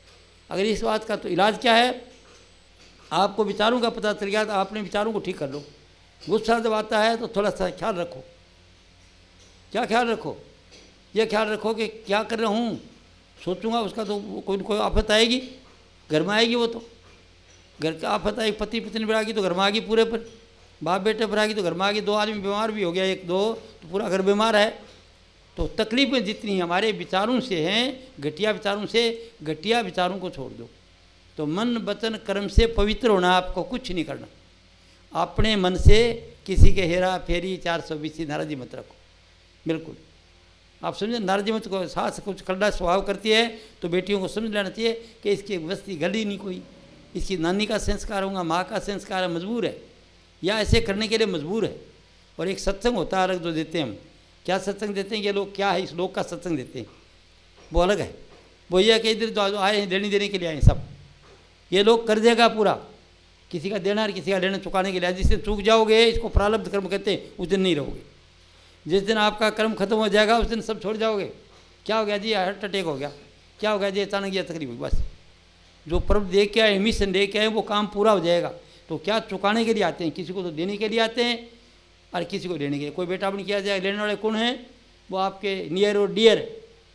अगर इस बात का तो इलाज क्या है? आपको विचारों का पता चल गया तो आपने विचारों को ठीक कर लो। गुस्सा जब आता है तो थोड़ा सा ख्याल रखो। क्या ख्याल रखो? ये ख्याल रखो कि क्या कर रहा हूँ, सोचूंगा उसका तो कोई न कोई आफत आएगी, घर में आएगी। वो तो घर की आफत आई, पति पत्नी पर आ गई तो घर में आ गई, पूरे पर बाप बेटे पर आ गई तो घर में आ गई, 2 आदमी बीमार भी हो गया, 1-2 तो पूरा घर बीमार है। तो तकलीफ़ें जितनी हमारे विचारों से हैं, घटिया विचारों से, घटिया विचारों को छोड़ दो। तो मन वचन कर्म से पवित्र होना, आपको कुछ नहीं करना। अपने मन से किसी के हेरा फेरी 420 नाराज़ी मत रखो, बिल्कुल। आप समझे, नाराज़ी मत को सास कुछ कड़ा स्वभाव करती है तो बेटियों को समझ लेना चाहिए कि इसकी वस्ती गली नहीं कोई, इसकी नानी का संस्कार होगा, माँ का संस्कार है, मजबूर है, या ऐसे करने के लिए मजबूर है। और एक सत्संग होता है अलग जो देते हैं हम, क्या सत्संग देते हैं ये लोग, क्या है इस लोग का सत्संग देते हैं, वो अलग है। वो यह कि इधर जो आए हैं देने के लिए आए सब, ये लोग कर देगा पूरा, किसी का देना और किसी का लेना चुकाने के लिए। जिस दिन चूक जाओगे, इसको प्रारब्ध कर्म कहते हैं, उस दिन नहीं रहोगे। जिस दिन आपका कर्म खत्म हो जाएगा उस दिन सब छोड़ जाओगे। क्या हो गया जी? हार्ट अटैक हो गया, क्या होगा, जी अचानक ये तकलीफ हुई, बस जो पर्व दे के आए, मिशन दे के आए, वो काम पूरा हो जाएगा। तो क्या चुकाने के लिए आते हैं, किसी को तो देने के लिए आते हैं और किसी को देने के लिए। कोई बेटा अपनी किया जाए, लेने वाले कौन हैं, वो आपके नियर और डियर,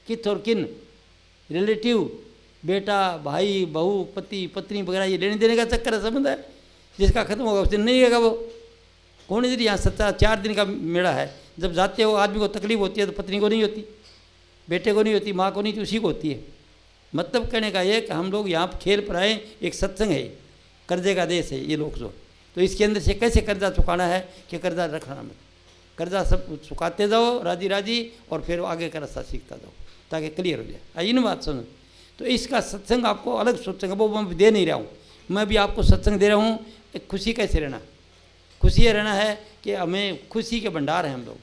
किथ और किन, रिलेटिव, बेटा भाई बहू पति पत्नी वगैरह, ये लेने देने का चक्कर है, संबंध है। जिसका खत्म होगा उस दिन नहीं रहेगा वो। कौन इधर यहाँ सच्चा 4 दिन का मेला है। जब जाते हो आदमी को तकलीफ होती है तो पत्नी को नहीं होती, बेटे को नहीं होती, माँ को नहीं, तो उसी को होती है। मतलब कहने का ये कि हम लोग यहाँ खेल पर आए, एक सत्संग है, कर्जे का देश है ये लोग जो। तो इसके अंदर से कैसे कर्जा चुकाना है कि कर्जा रखना मत, कर्जा सब चुकाते जाओ राजी राजी, और फिर आगे का रास्ता सीखता जाओ ताकि क्लियर हो जाए। आई ना बात सुनो। तो इसका सत्संग आपको अलग सत्संग है, वो मैं दे नहीं रहा हूँ, मैं भी आपको सत्संग दे रहा हूँ। एक खुशी कैसे रहना, खुशी रहना है कि हमें खुशी के भंडार हैं हम लोग,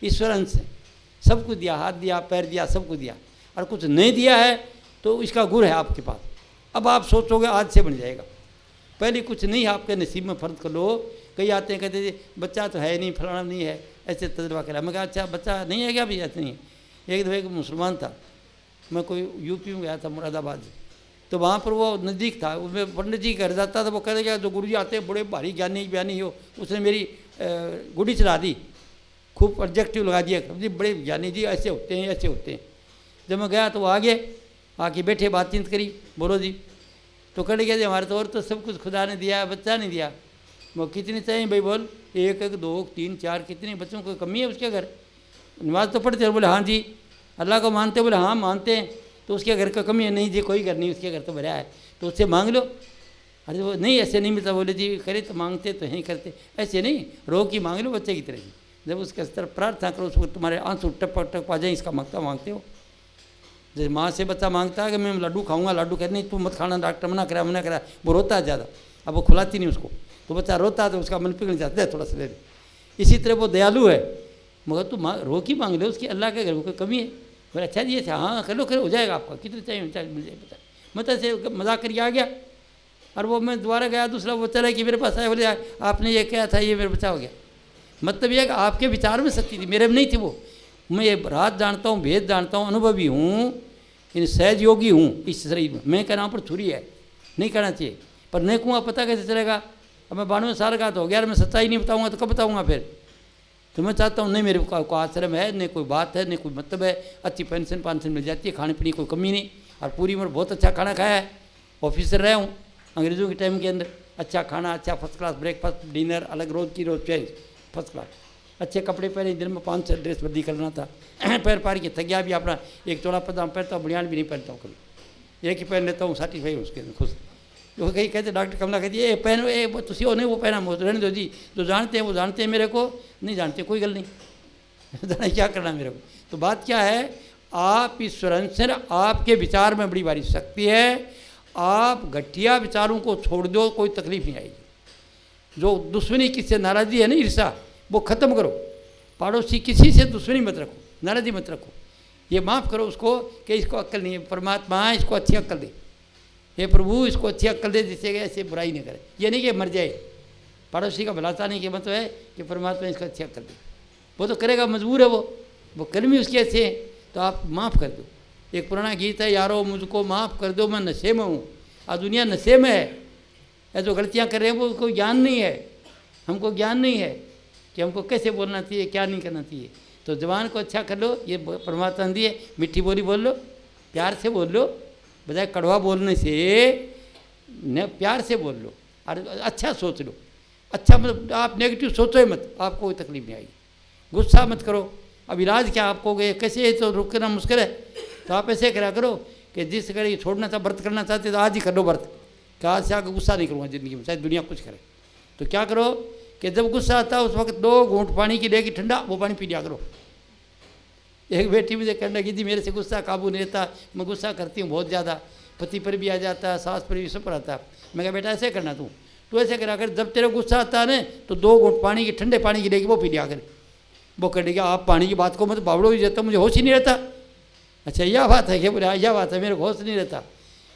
ईश्वर अंश है, सब कुछ दिया, हाथ दिया पैर दिया सब कुछ दिया, और कुछ नहीं दिया है तो इसका गुण है आपके पास। अब आप सोचोगे आज से बन जाएगा, पहले कुछ नहीं आपके नसीब में फर्ज कर लो। कई आते हैं कहते थे बच्चा तो है नहीं, फलाना नहीं है, ऐसे तजर्बा करा। मैं कहा अच्छा बच्चा नहीं है क्या, भी ऐसे नहीं है। एक दफ़ा एक मुसलमान था, मैं कोई यूपी में गया था मुरादाबाद, तो वहाँ पर वो नज़दीक था, उसमें पंडित जी घर जाता था। वो कह रहे जो गुरुजी आते हैं बड़े भारी ज्ञानी ज्ञानी हो, उसने मेरी गुड़ी चला दी, खूब ऑब्जेक्टिव लगा दिया, जी बड़े ज्ञानी जी ऐसे होते हैं ऐसे होते हैं। जब मैं गया तो वो आके बैठे, बातचीत करी, बोलो जी। तो कह गया जी हमारे तो और तो सब कुछ खुदा ने दिया, बच्चा नहीं दिया। वो कितने चाहिए भाई, बोल 1 1 2 3 4 कितने बच्चों को कमी है उसके घर, नमाज तो पढ़ते हैं। बोले हाँ जी। अल्लाह को मानते, बोले हाँ मानते हैं। तो उसके घर का कमी है, नहीं जी कोई घर नहीं, उसके घर तो भरा है, तो उससे मांग लो। अरे वो नहीं ऐसे नहीं मिलता। बोले जी करे तो मांगते तो नहीं करते, ऐसे नहीं, रो की मांग लो बच्चे की तरह जी। जब उसके स्तर प्रार्थना करो, उसको तुम्हारे आंसू टपक टपक आ जाए, इसका मांगता मांगते हो। जैसे माँ से बच्चा मांगता है कि मैं लड्डू खाऊंगा, लड्डू कहते नहीं तू मत खाना, डॉक्टर मना करा, वो रोता है ज़्यादा, अब वो खिलाती नहीं उसको, तो बच्चा रोता है तो उसका मन पिघल जाता है थोड़ा सा देर। इसी तरह वो दयालु है, मगर तू रो की मांग लो, उसकी अल्लाह के घर में कोई कमी है। बोले अच्छा जी ऐसे, हाँ कर लो हो जाएगा आपका, कितने चाहिए मिल जाए बता। मैं तो ऐसे मजाक करके आ गया, और वो मैं दोबारा गया, दूसरा वो चला कि मेरे पास आया, बोले आपने ये क्या था, ये मेरा बच्चा हो गया। मतलब ये कि आपके विचार में सच्ची थी, मेरे में नहीं थी वो। मैं ये रात जानता हूँ, भेद जानता हूँ, अनुभवी हूँ, इन सहज योगी हूँ इस शरीर में। मैं कहना पर छुरी है, नहीं कहना चाहिए, पर नहीं कहूँगा पता कैसे चलेगा। अब मैं 92 साल का तो हो गया, मैं सच्चाई नहीं बताऊँगा तो कब बताऊँगा फिर। तो मैं चाहता हूँ नहीं मेरे को आश्रम है, नहीं कोई बात है, नहीं कोई मतलब है, अच्छी पेंशन मिल जाती है, खाने पीने की कोई कमी नहीं, और पूरी उम्र बहुत अच्छा खाना खाया है। ऑफिसर रहा हूँ अंग्रेज़ों के टाइम के अंदर, अच्छा खाना, अच्छा फर्स्ट क्लास ब्रेकफास्ट डिनर, अलग रोज़ की रोज़ चेंज फर्स्ट क्लास, अच्छे कपड़े पहने, दिन में 5-6 ड्रेस बदली करना था। पैर पार के थक गया भी, अपना एक चौड़ा पजामा पहनता हूँ, बनियान भी नहीं पहनता हूँ, कभी एक ही पहन लेता हूँ, सेटिस्फाई उसके अंदर खुश। तो कहीं कहते डॉक्टर कमला कहती है पहनो, वो तुसी हो नहीं वो पहना, वो रहने दो जी, जो जानते हैं वो जानते हैं, मेरे को नहीं जानते कोई गल नहीं क्या करना मेरे को। तो बात क्या है, आप ईश्वर अंश, आपके विचार में बड़ी भारी शक्ति है, आप घटिया विचारों को छोड़ दो, कोई तकलीफ नहीं आएगी। जो दुश्मनी किससे नाराज़ी है ना, ईर्षा, वो ख़त्म करो। पड़ोसी किसी से दुश्मनी मत रखो, नाराज़ी मत रखो, ये माफ़ करो उसको कि इसको अक्ल नहीं है, परमात्मा इसको अच्छी अक्ल दे, हे प्रभु इसको अच्छी अक्ल दे जिससे ऐसे बुराई नहीं करे। ये नहीं कि मर जाए, पड़ोसी का भला चाहने के मतलब है कि परमात्मा इसको अच्छी अक्ल दे, वो तो करेगा, मजबूर है वो कर्म ही उसके अच्छे हैं, तो आप माफ़ कर दो। एक पुराना गीत है, यारो मुझको माफ़ कर दो मैं नशे में हूँ। आज दुनिया नशे में है, या जो गलतियाँ कर रहे हैं वो कोई ज्ञान नहीं है, हमको ज्ञान नहीं है कि हमको कैसे बोलना चाहिए क्या नहीं करना चाहिए। तो जबान को अच्छा कर लो, ये परमात्मा दी है, मीठी बोली बोल लो, प्यार से बोल लो, बजाय कड़वा बोलने से न प्यार से बोल लो, और अच्छा सोच लो। अच्छा मतलब आप नेगेटिव सोचो ही मत, आपको कोई तकलीफ नहीं आएगी। गुस्सा मत करो। अब इलाज क्या आपको गए कैसे है, तो रुकना मुश्किल है, तो आप ऐसे करा करो कि जिस घड़ी छोड़ना था व्रत करना चाहते तो आज ही कर लो व्रत, कि आज से आगे गुस्सा नहीं करूँगा ज़िंदगी में, चाहे दुनिया कुछ करे। तो क्या करो कि जब गुस्सा आता है उस वक्त 2 घूंट पानी की लेगी ठंडा, वो पानी पी लिया करो। एक बेटी मुझे कहने लगी थी मेरे से गुस्सा काबू नहीं रहता, मैं गुस्सा करती हूँ बहुत ज़्यादा, पति पर भी आ जाता है, सास पर भी, सब पर आता है। मैं कहा बेटा ऐसे करना, तू ऐसे करा कर, जब तेरा गुस्सा आता है ना तो 2 घूंट पानी की ठंडे पानी की लेगी वो पी लिया कर। वो कह देगा आप पानी की बात को मत बावड़ो ही जाता, मुझे होश ही नहीं रहता। अच्छा यह बात है क्या? बोले यह बात है, मेरे को होश नहीं रहता।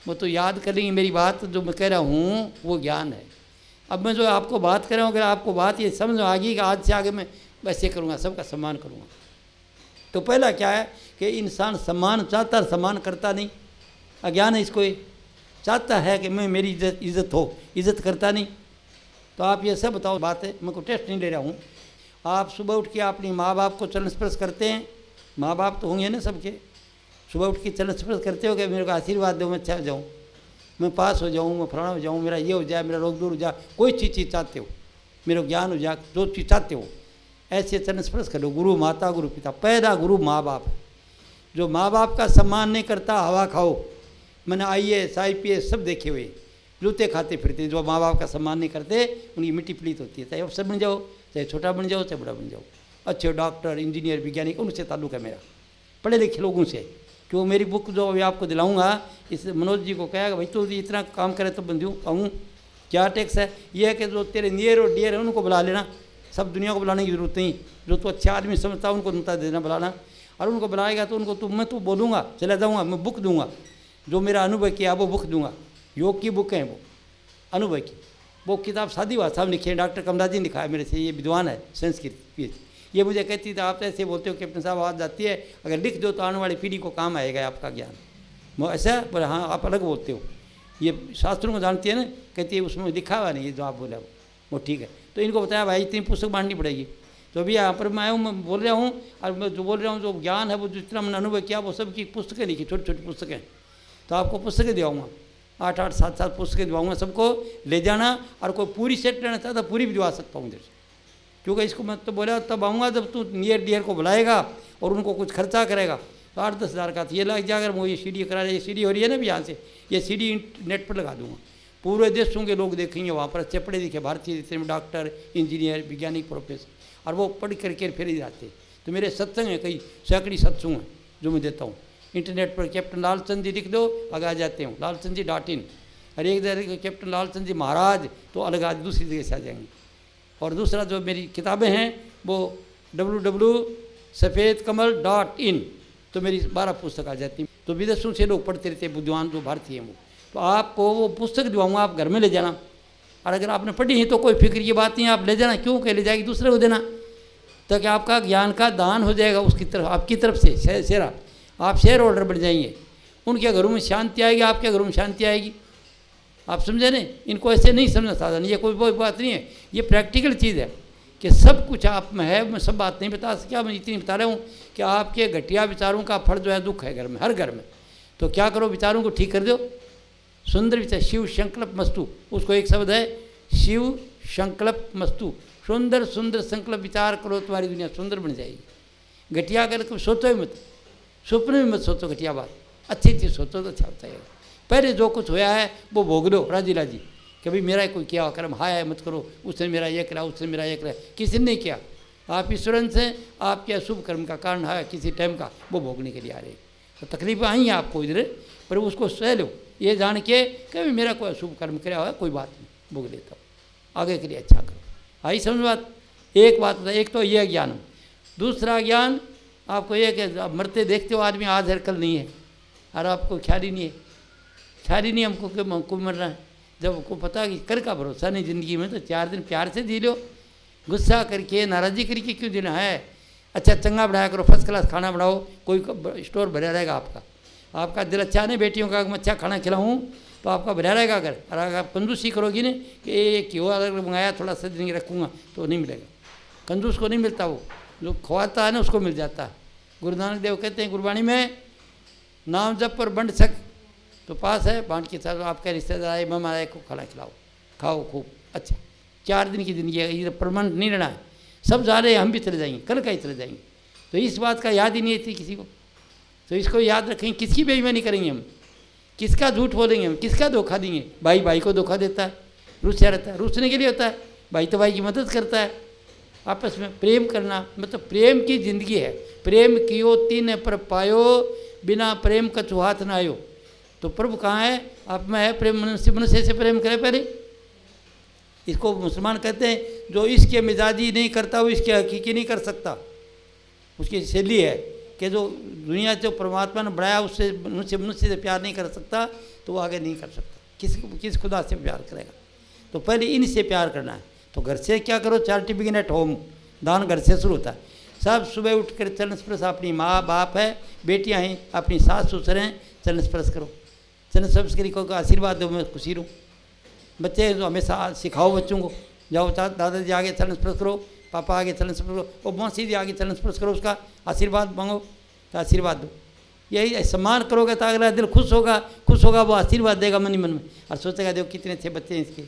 वो तो याद कर लेंगे मेरी बात, जो मैं कह रहा हूँ वो ज्ञान है। अब मैं जो आपको बात कर रहा हूँ, अगर आपको बात ये समझ आ गई कि आज से आगे मैं वैसे करूँगा, सबका सम्मान करूँगा। तो पहला क्या है कि इंसान सम्मान चाहता है, सम्मान करता नहीं। अज्ञान है इसको, ये चाहता है कि मैं मेरी इज्जत हो, इज्जत करता नहीं। तो आप ये सब बताओ बात है, मैं कोई टेस्ट नहीं ले रहा हूँ। आप सुबह उठ के अपनी माँ बाप को चरण स्पर्श करते हैं, माँ बाप तो होंगे ना सबके, सुबह उठ के चरण स्पर्श करते हो कि मेरे को आशीर्वाद दो, मैं अच्छा जाऊँ, मैं पास हो जाऊँ, मैं फलाना हो जाऊँ, मेरा ये हो जाए, मेरा रोग दूर हो जाए, कोई चीज़ चाहते हो, मेरा ज्ञान हो जाए, जो चीज़ चाहते हो ऐसे चरण स्पर्श करो। गुरु माता गुरु पिता, पैदा गुरु माँ बाप। जो माँ बाप का सम्मान नहीं करता हवा खाओ। मैंने IAS IPS सब देखे हुए, जूते खाते फिरते, जो माँ बाप का सम्मान नहीं करते उनकी मिट्टी पलीत होती है। चाहे अफसर बन जाओ, चाहे छोटा बन जाओ, चाहे बड़ा बन जाओ, अच्छे डॉक्टर इंजीनियर वैज्ञानिक, उनसे ताल्लुक़ है मेरा, पढ़े लिखे लोगों से। क्यों मेरी बुक जो अभी आपको दिलाऊंगा, इस मनोज जी को कहेगा भाई तो इतना काम करे तो बन दूँ कहूँ, क्या टैक्स है? ये है कि जो तेरे नियर और डियर है उनको बुला लेना, सब दुनिया को बुलाने की जरूरत नहीं। जो तो अच्छे आदमी समझता है उनको नुता देना बुलाना, और उनको बुलाएगा तो उनको मैं तो बोलूँगा, चला जाऊँगा, मैं बुक दूंगा, जो मेरा अनुभव किया वो बुक दूंगा। योग की बुक है वो, अनुभव की वो किताब सादी भाषा में लिखी है, डॉक्टर कमला जी ने लिखा है मेरे से, ये विद्वान है संस्कृत PhD। ये मुझे कहती थी आप ऐसे बोलते हो कैप्टन साहब आवाज़ जाती है, अगर लिख दो तो आने वाली पीढ़ी को काम आएगा आपका ज्ञान। वो ऐसा बोले हाँ आप अलग बोलते हो, ये शास्त्रों को जानती है ना, कहती है उसमें लिखा हुआ नहीं, ये जो आप बोला वो ठीक है। तो इनको बताया भाई इतनी पुस्तक बांटनी पड़ेगी। तो अभी यहाँ पर मैं आया हूँ, मैं बोल रहा हूँ, और मैं जो बोल रहा हूँ जो ज्ञान है वो जितना मैंने अनुभव किया वो सब की पुस्तकें लिखी, छोटी छोटी पुस्तकें। तो आपको पुस्तकें दिलाऊँगा, 8-8 7-7 पुस्तकें दिलाऊँगा, सबको ले जाना। और कोई पूरी सेट लेना चाहता पूरी भी दिवा सकता हूँ इधर से, क्योंकि इसको मैं तो बोला तब आऊँगा जब तू नियर डियर को बुलाएगा और उनको कुछ खर्चा करेगा। तो 8-10 हज़ार का तो ये लग जाकर मैं ये CD करा, ये CD हो रही है ना भी यहाँ से, ये CD नेट पर लगा दूँगा, पूरे देशों के लोग देखेंगे, वहाँ पर अच्छे पढ़े लिखे भारतीय जितने में डॉक्टर इंजीनियर वैज्ञानिक प्रोफेसर, और वो पढ़ करके फिर ही जाते। तो मेरे सत्संग हैं, कई सैकड़ी सत्संग हैं जो मैं देता हूँ। इंटरनेट पर कैप्टन लालचंद जी लिख दो, आगे आ जाते हूँ, लालचंद जी.in। और एक जगह कैप्टन लालचंद जी महाराज तो अलग आज दूसरी जगह से आ जाएंगे। और दूसरा जो मेरी किताबें हैं वो www.सफेदकमल.in, तो मेरी 12 पुस्तक आ जाती। तो विदेशों से लोग पढ़ते रहते, बुद्धिमान जो भारतीय हैं वो। तो आपको वो पुस्तक दिवाऊँगा, आप घर में ले जाना, और अगर आपने पढ़ी है तो कोई फिक्र की बात नहीं, आप ले जाना, क्यों कह ले जाएगी दूसरे को देना, ताकि आपका ज्ञान का दान हो जाएगा उसकी तरफ, आपकी तरफ से शेयर, आप शेयर होल्डर बन जाएंगे। उनके घरों में शांति आएगी, आपके घरों में शांति आएगी। आप समझे नहीं? इनको ऐसे नहीं समझना साधन, ये कोई बात नहीं है, ये प्रैक्टिकल चीज़ है कि सब कुछ आप में है। मैं सब बात नहीं बता सका, मैं इतनी बता रहा हूँ कि आपके घटिया विचारों का फल जो है दुख है घर में, हर घर में। तो क्या करो, विचारों को ठीक कर दो। सुंदर विचार, शिव संकल्प मस्तु, उसको एक शब्द है शिव संकल्प मस्तु। सुंदर सुंदर संकल्प विचार करो, तुम्हारी दुनिया सुंदर बन जाएगी। घटिया कर कभी सोचो ही मत, सपने में मत सोचो घटिया बात, अच्छी चीज़ सोचो तो अच्छा होता है। पहले जो कुछ होया है वो भोग लो राजी राजी, कभी मेरा कोई किया कर्म हाय मत करो, उसने मेरा ये करा, उसने मेरा ये करा, किसी ने नहीं किया। आप ईश्वरन से आपके अशुभ कर्म का कारण है किसी टाइम का, वो भोगने के लिए आ रहे। तो तकलीफें आई हैं आपको इधर, पर उसको सह लो, ये जान के कभी मेरा कोई अशुभ कर्म कराया हुआ कोई बात नहीं, भोग लेता हूँ, आगे के लिए अच्छा करो। आई समझ बात? एक बात बताए, एक तो ये ज्ञान। दूसरा ज्ञान आपको ये कि मरते देखते हो आदमी आज है कल नहीं है, और आपको ख्याल ही नहीं है, ख्याल ही नहीं हमको कि हमको मर रहा है। जब आपको पता कि कर का भरोसा नहीं ज़िंदगी में, तो 4 दिन प्यार से जी लो, गुस्सा करके नाराज़गी करके क्यों जीना है? अच्छा चंगा बढ़ाया करो, फर्स्ट क्लास खाना बनाओ, कोई स्टोर भरा रहेगा आपका। आपका दिल अच्छा नहीं बेटियों का, मैं अच्छा खाना खिलाऊँ तो आपका भरा रहेगा अगर। और अगर आप कंजूसी करोगी ना कि एक क्यों अगर मंगाया थोड़ा सा दिन रखूँगा, तो नहीं मिलेगा। कंजूस को नहीं मिलता, वो जो खवाता है ना उसको मिल जाता है। गुरु नानक देव कहते हैं गुरबाणी में, नाम जब पर बंट सक तो पास है, बांट के साथ आपके रिश्तेदार आए मम आए को खाना खिलाओ, खाओ खूब अच्छा। 4 दिन की ज़िंदगी है, ये परमानेंट नहीं रहना है। सब जा रहे हैं, हम भी चले जाएंगे, कल का ही चले जाएंगे। तो इस बात का याद ही नहीं थी किसी को, तो इसको याद रखेंगे। किसकी बेईमानी करेंगे हम, किसका झूठ बोलेंगे हम, किसका धोखा देंगे? भाई भाई को धोखा देता है, रुस्या रहता है, रुसने के लिए होता है। भाई तो भाई की मदद करता है। आपस में प्रेम करना मतलब प्रेम की ज़िंदगी है। प्रेम कियो तीन पर पायो, बिना प्रेम कछु हाथ ना आयो। तो प्रभु कहाँ है? आप में है। प्रेम मनुष्य से प्रेम करे पहले। इसको मुसलमान कहते हैं जो इसके मिजाजी नहीं करता वो इसके हकीकी नहीं कर सकता। उसकी शैली है कि जो दुनिया जो परमात्मा ने बनाया उससे मनुष्य से प्यार नहीं कर सकता, तो वो आगे नहीं कर सकता। किस खुदा से प्यार करेगा? तो पहले इनसे प्यार करना है। तो घर से क्या करो? Charity begin at home. दान घर से शुरू होता है। सब सुबह उठ कर चरण स्पर्श, अपनी माँ बाप है, बेटियाँ हैं, अपनी सास ससुर हैं, चरण स्पर्श करो। चरण स्पर्श करी को आशीर्वाद दो, मैं खुशी रहूँ। बच्चे तो हमेशा सिखाओ बच्चों को, जाओ दादाजी आगे चरण स्पर्श करो, पापा आगे चरण स्पर्श करो, और मौसी जी आगे चरण स्पर्श करो, उसका आशीर्वाद मांगो तो आशीर्वाद दो। यही सम्मान करोगे तो अगला दिल खुश होगा, वो आशीर्वाद देगा मन ही मन में, और सोचेगा देखो कितने अच्छे बच्चे हैं इसके,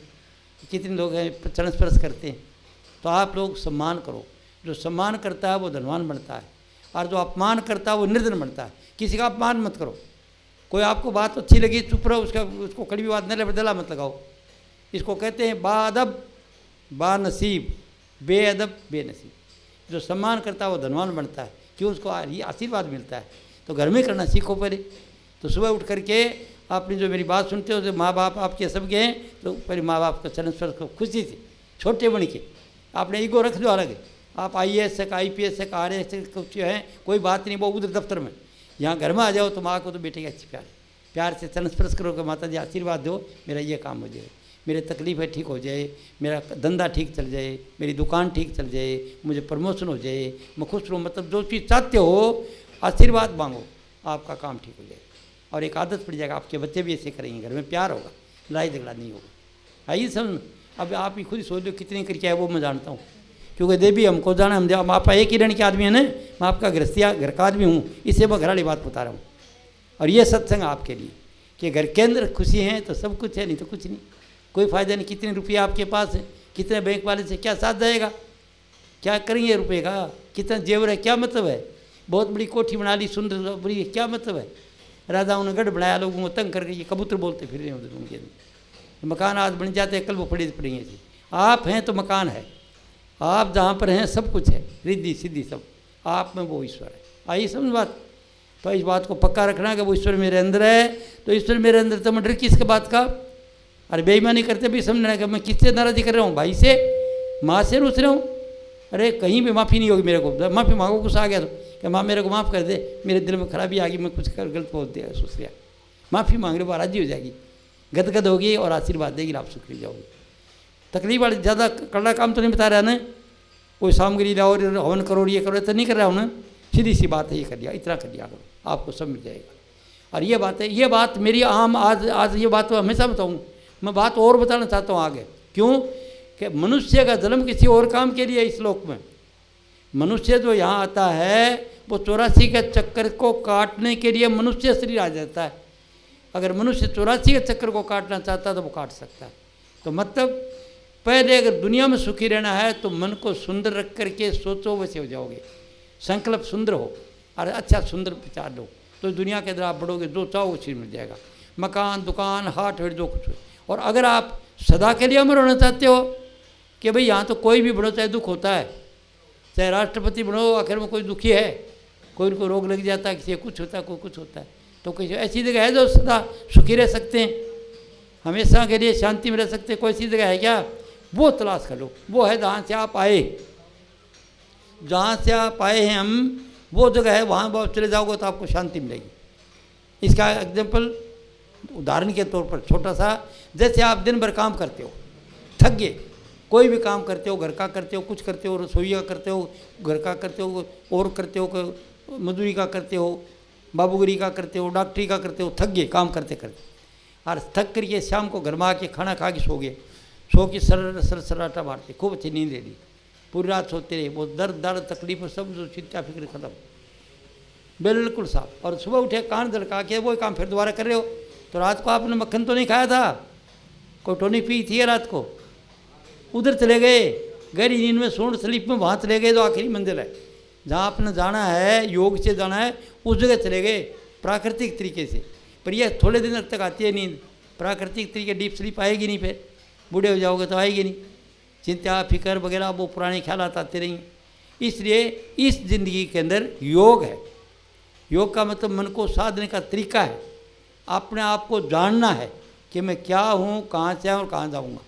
कितने लोग हैं चरण स्पर्श करते हैं। तो आप लोग सम्मान करो, जो सम्मान करता है वो धनवान बनता है, और जो अपमान करता है वो निर्धन बनता है। किसी का अपमान मत करो, कोई आपको बात अच्छी लगी चुप रहो, उसको कड़वी बात न बदला मत लगाओ। इसको कहते हैं बाअदब बानसीब, बेअदब बेनसीब। जो सम्मान करता है वो धनवान बनता है, क्यों? उसको आशीर्वाद मिलता है। तो घर में करना सीखो पहले। तो सुबह उठ करके आपने जो मेरी बात सुनते हो, जो माँ बाप आपके सबके हैं, तो पहले माँ बाप का चरण स्पर्श को खुशी से, छोटे बन के आपने ईगो रख दो अलग। आप IAS तक IPS तक RAS तक कुछ है, कोई बात नहीं, वो उधर दफ्तर में। यहाँ घर में आ जाओ तो माँ को तो बेटे की अच्छी प्यार से चरण स्पर्श करो कि माता जी आशीर्वाद दो, मेरा ये काम हो जाए, मेरे तकलीफ़ें ठीक हो जाए, मेरा धंधा ठीक चल जाए, मेरी दुकान ठीक चल जाए, मुझे प्रमोशन हो जाए, मैं खुश रहूँ। मतलब जो चीज़ चाहते हो आशीर्वाद मांगो, आपका काम ठीक हो जाएगा। और एक आदत पड़ जाएगा, आपके बच्चे भी ऐसे करेंगे, घर में प्यार होगा, लड़ाई झगड़ा नहीं होगा। आइए समझ। अब आप ही खुद ही सोच लो कितने करके आए, वो मैं जानता हूँ, क्योंकि देवी हमको जाना, हम आप एक ही रण के आदमी है ना, मैं आपका गृहस्थिया घर का आदमी हूँ, इससे मैं घर वाली बात बता रहा हूँ। और ये सत्संग आपके लिए कि घर के अंदर खुशी है तो सब कुछ है, नहीं तो कुछ नहीं, कोई फ़ायदा नहीं। कितने रुपये आपके पास है, कितने बैंक वाले से क्या साथ जाएगा, क्या करेंगे रुपये का, कितना जेवर है, क्या मतलब है। बहुत बड़ी कोठी बना ली सुंदर बड़ी, क्या मतलब है। राजाओं ने गढ़ बनाया, लोगों को तंग करके, ये कबूतर बोलते फिर रहे उधर उनके अंदर। मकान आज बन जाते हैं, कल वो पड़े पड़ेंगे। आप हैं तो मकान है, आप जहाँ पर हैं सब कुछ है, रिद्धि सिद्धि सब आप में, वो ईश्वर है। आइए समझ बात। तो इस बात को पक्का रखना कि वो ईश्वर मेरे अंदर है, तो ईश्वर मेरे अंदर, तो मैं डर किसके बात का। अरे बेईमानी करते भी समझना कि मैं किससे नाराज़ी कर रहा हूँ, भाई से, माँ से रूस रहा हूँ। अरे कहीं भी माफ़ी नहीं होगी मेरे को, माफ़ी मांगो, गुस्सा आ गया तो कि माँ मेरे को माफ़ कर दे, मेरे दिल में खराबी आ गई, मैं कुछ कर गलत बोल दिया, सोच लिया, माफ़ी मांग लो, वो राजी हो जाएगी, गदगद होगी और आशीर्वाद देगी, आप सुख ले जाओगे। तकलीफ वाली ज़्यादा कड़ा काम तो नहीं बता रहा ना, कोई सामग्री लाओ और हवन करो, ये करो, तो नहीं कर रहा हूँ ना, सीधी सी बात है, ये कर दिया, इतना कर दिया करो, आपको सब मिल जाएगा। और ये बात है, ये बात मेरी आम आज ये बात तो हमेशा बताऊँ, मैं बात और बताना चाहता हूँ आगे। क्यों कि मनुष्य का जन्म किसी और काम के लिए इस लोक में, मनुष्य जो यहाँ आता है वो 84 के चक्कर को काटने के लिए मनुष्य शरीर आ जाता है। अगर मनुष्य 84 के चक्कर को काटना चाहता है तो वो काट सकता है। तो मतलब पहले अगर दुनिया में सुखी रहना है तो मन को सुंदर रख करके सोचो, वैसे हो जाओगे। संकल्प सुंदर हो और अच्छा सुंदर विचार लो तो दुनिया के अंदर आप बढ़ोगे, जो चाहो वो चीज़ मिल जाएगा, मकान, दुकान, हाट वेट, जो कुछ हो। और अगर आप सदा के लिए अमर होना चाहते हो कि भाई यहाँ तो कोई भी बनो चाहे दुख होता है, चाहे राष्ट्रपति बनो, आखिर में कोई दुखी है, कोई उनको रोग लग जाता है, किसी कुछ होता है, कोई कुछ होता है, तो कोई ऐसी जगह है जो सदा सुखी रह सकते हैं, हमेशा के लिए शांति में रह सकते हैं, कोई ऐसी जगह है क्या? वो तलाश कर लो। वो है जहाँ से आप आए, जहाँ से आप आए हैं हम, वो जगह है, वहाँ बहुत चले जाओगे तो आपको शांति मिलेगी। इसका एग्जाम्पल उदाहरण के तौर पर छोटा सा, जैसे आप दिन भर काम करते हो, थक गए, कोई भी काम करते हो, घर का करते हो, कुछ करते हो, रसोई का करते हो, घर का करते हो, और करते हो, मजदूरी का करते हो, बाबूगरी का करते हो, डॉक्टरी का करते हो, थक गए काम करते करते, और थक करके शाम को घर में आके खाना खा के सो गए, सो के सराटा मारते, खूब अच्छी नींद ले ली, पूरी रात सोते रहे, वो दर्द तकलीफ सब जो चिंता फिक्र खत्म, बिल्कुल साफ। और सुबह उठे कान दड़का के वही काम फिर दोबारा कर रहे हो। तो रात को आपने मक्खन तो नहीं खाया था, कोई टॉनिक पी थी रात को, उधर चले गए गहरी नींद में, सोन स्लीप में, वहाँ चले गए जो आखिरी मंजिल है जहाँ आपने जाना है, योग से जाना है, उस जगह चले गए प्राकृतिक तरीके से। पर यह थोड़े दिन तक आती है नींद, प्राकृतिक तरीके डीप स्लीप आएगी नहीं, फिर बूढ़े हो जाओगे तो आएगी नहीं, चिंता फिक्र वगैरह वो पुराने ख्यालात आते रहेंगे। इसलिए इस जिंदगी के अंदर योग है। योग का मतलब मन को साधने का तरीका है, अपने आप को जानना है कि मैं क्या हूँ, कहाँ से आऊँ और कहाँ जाऊँगा।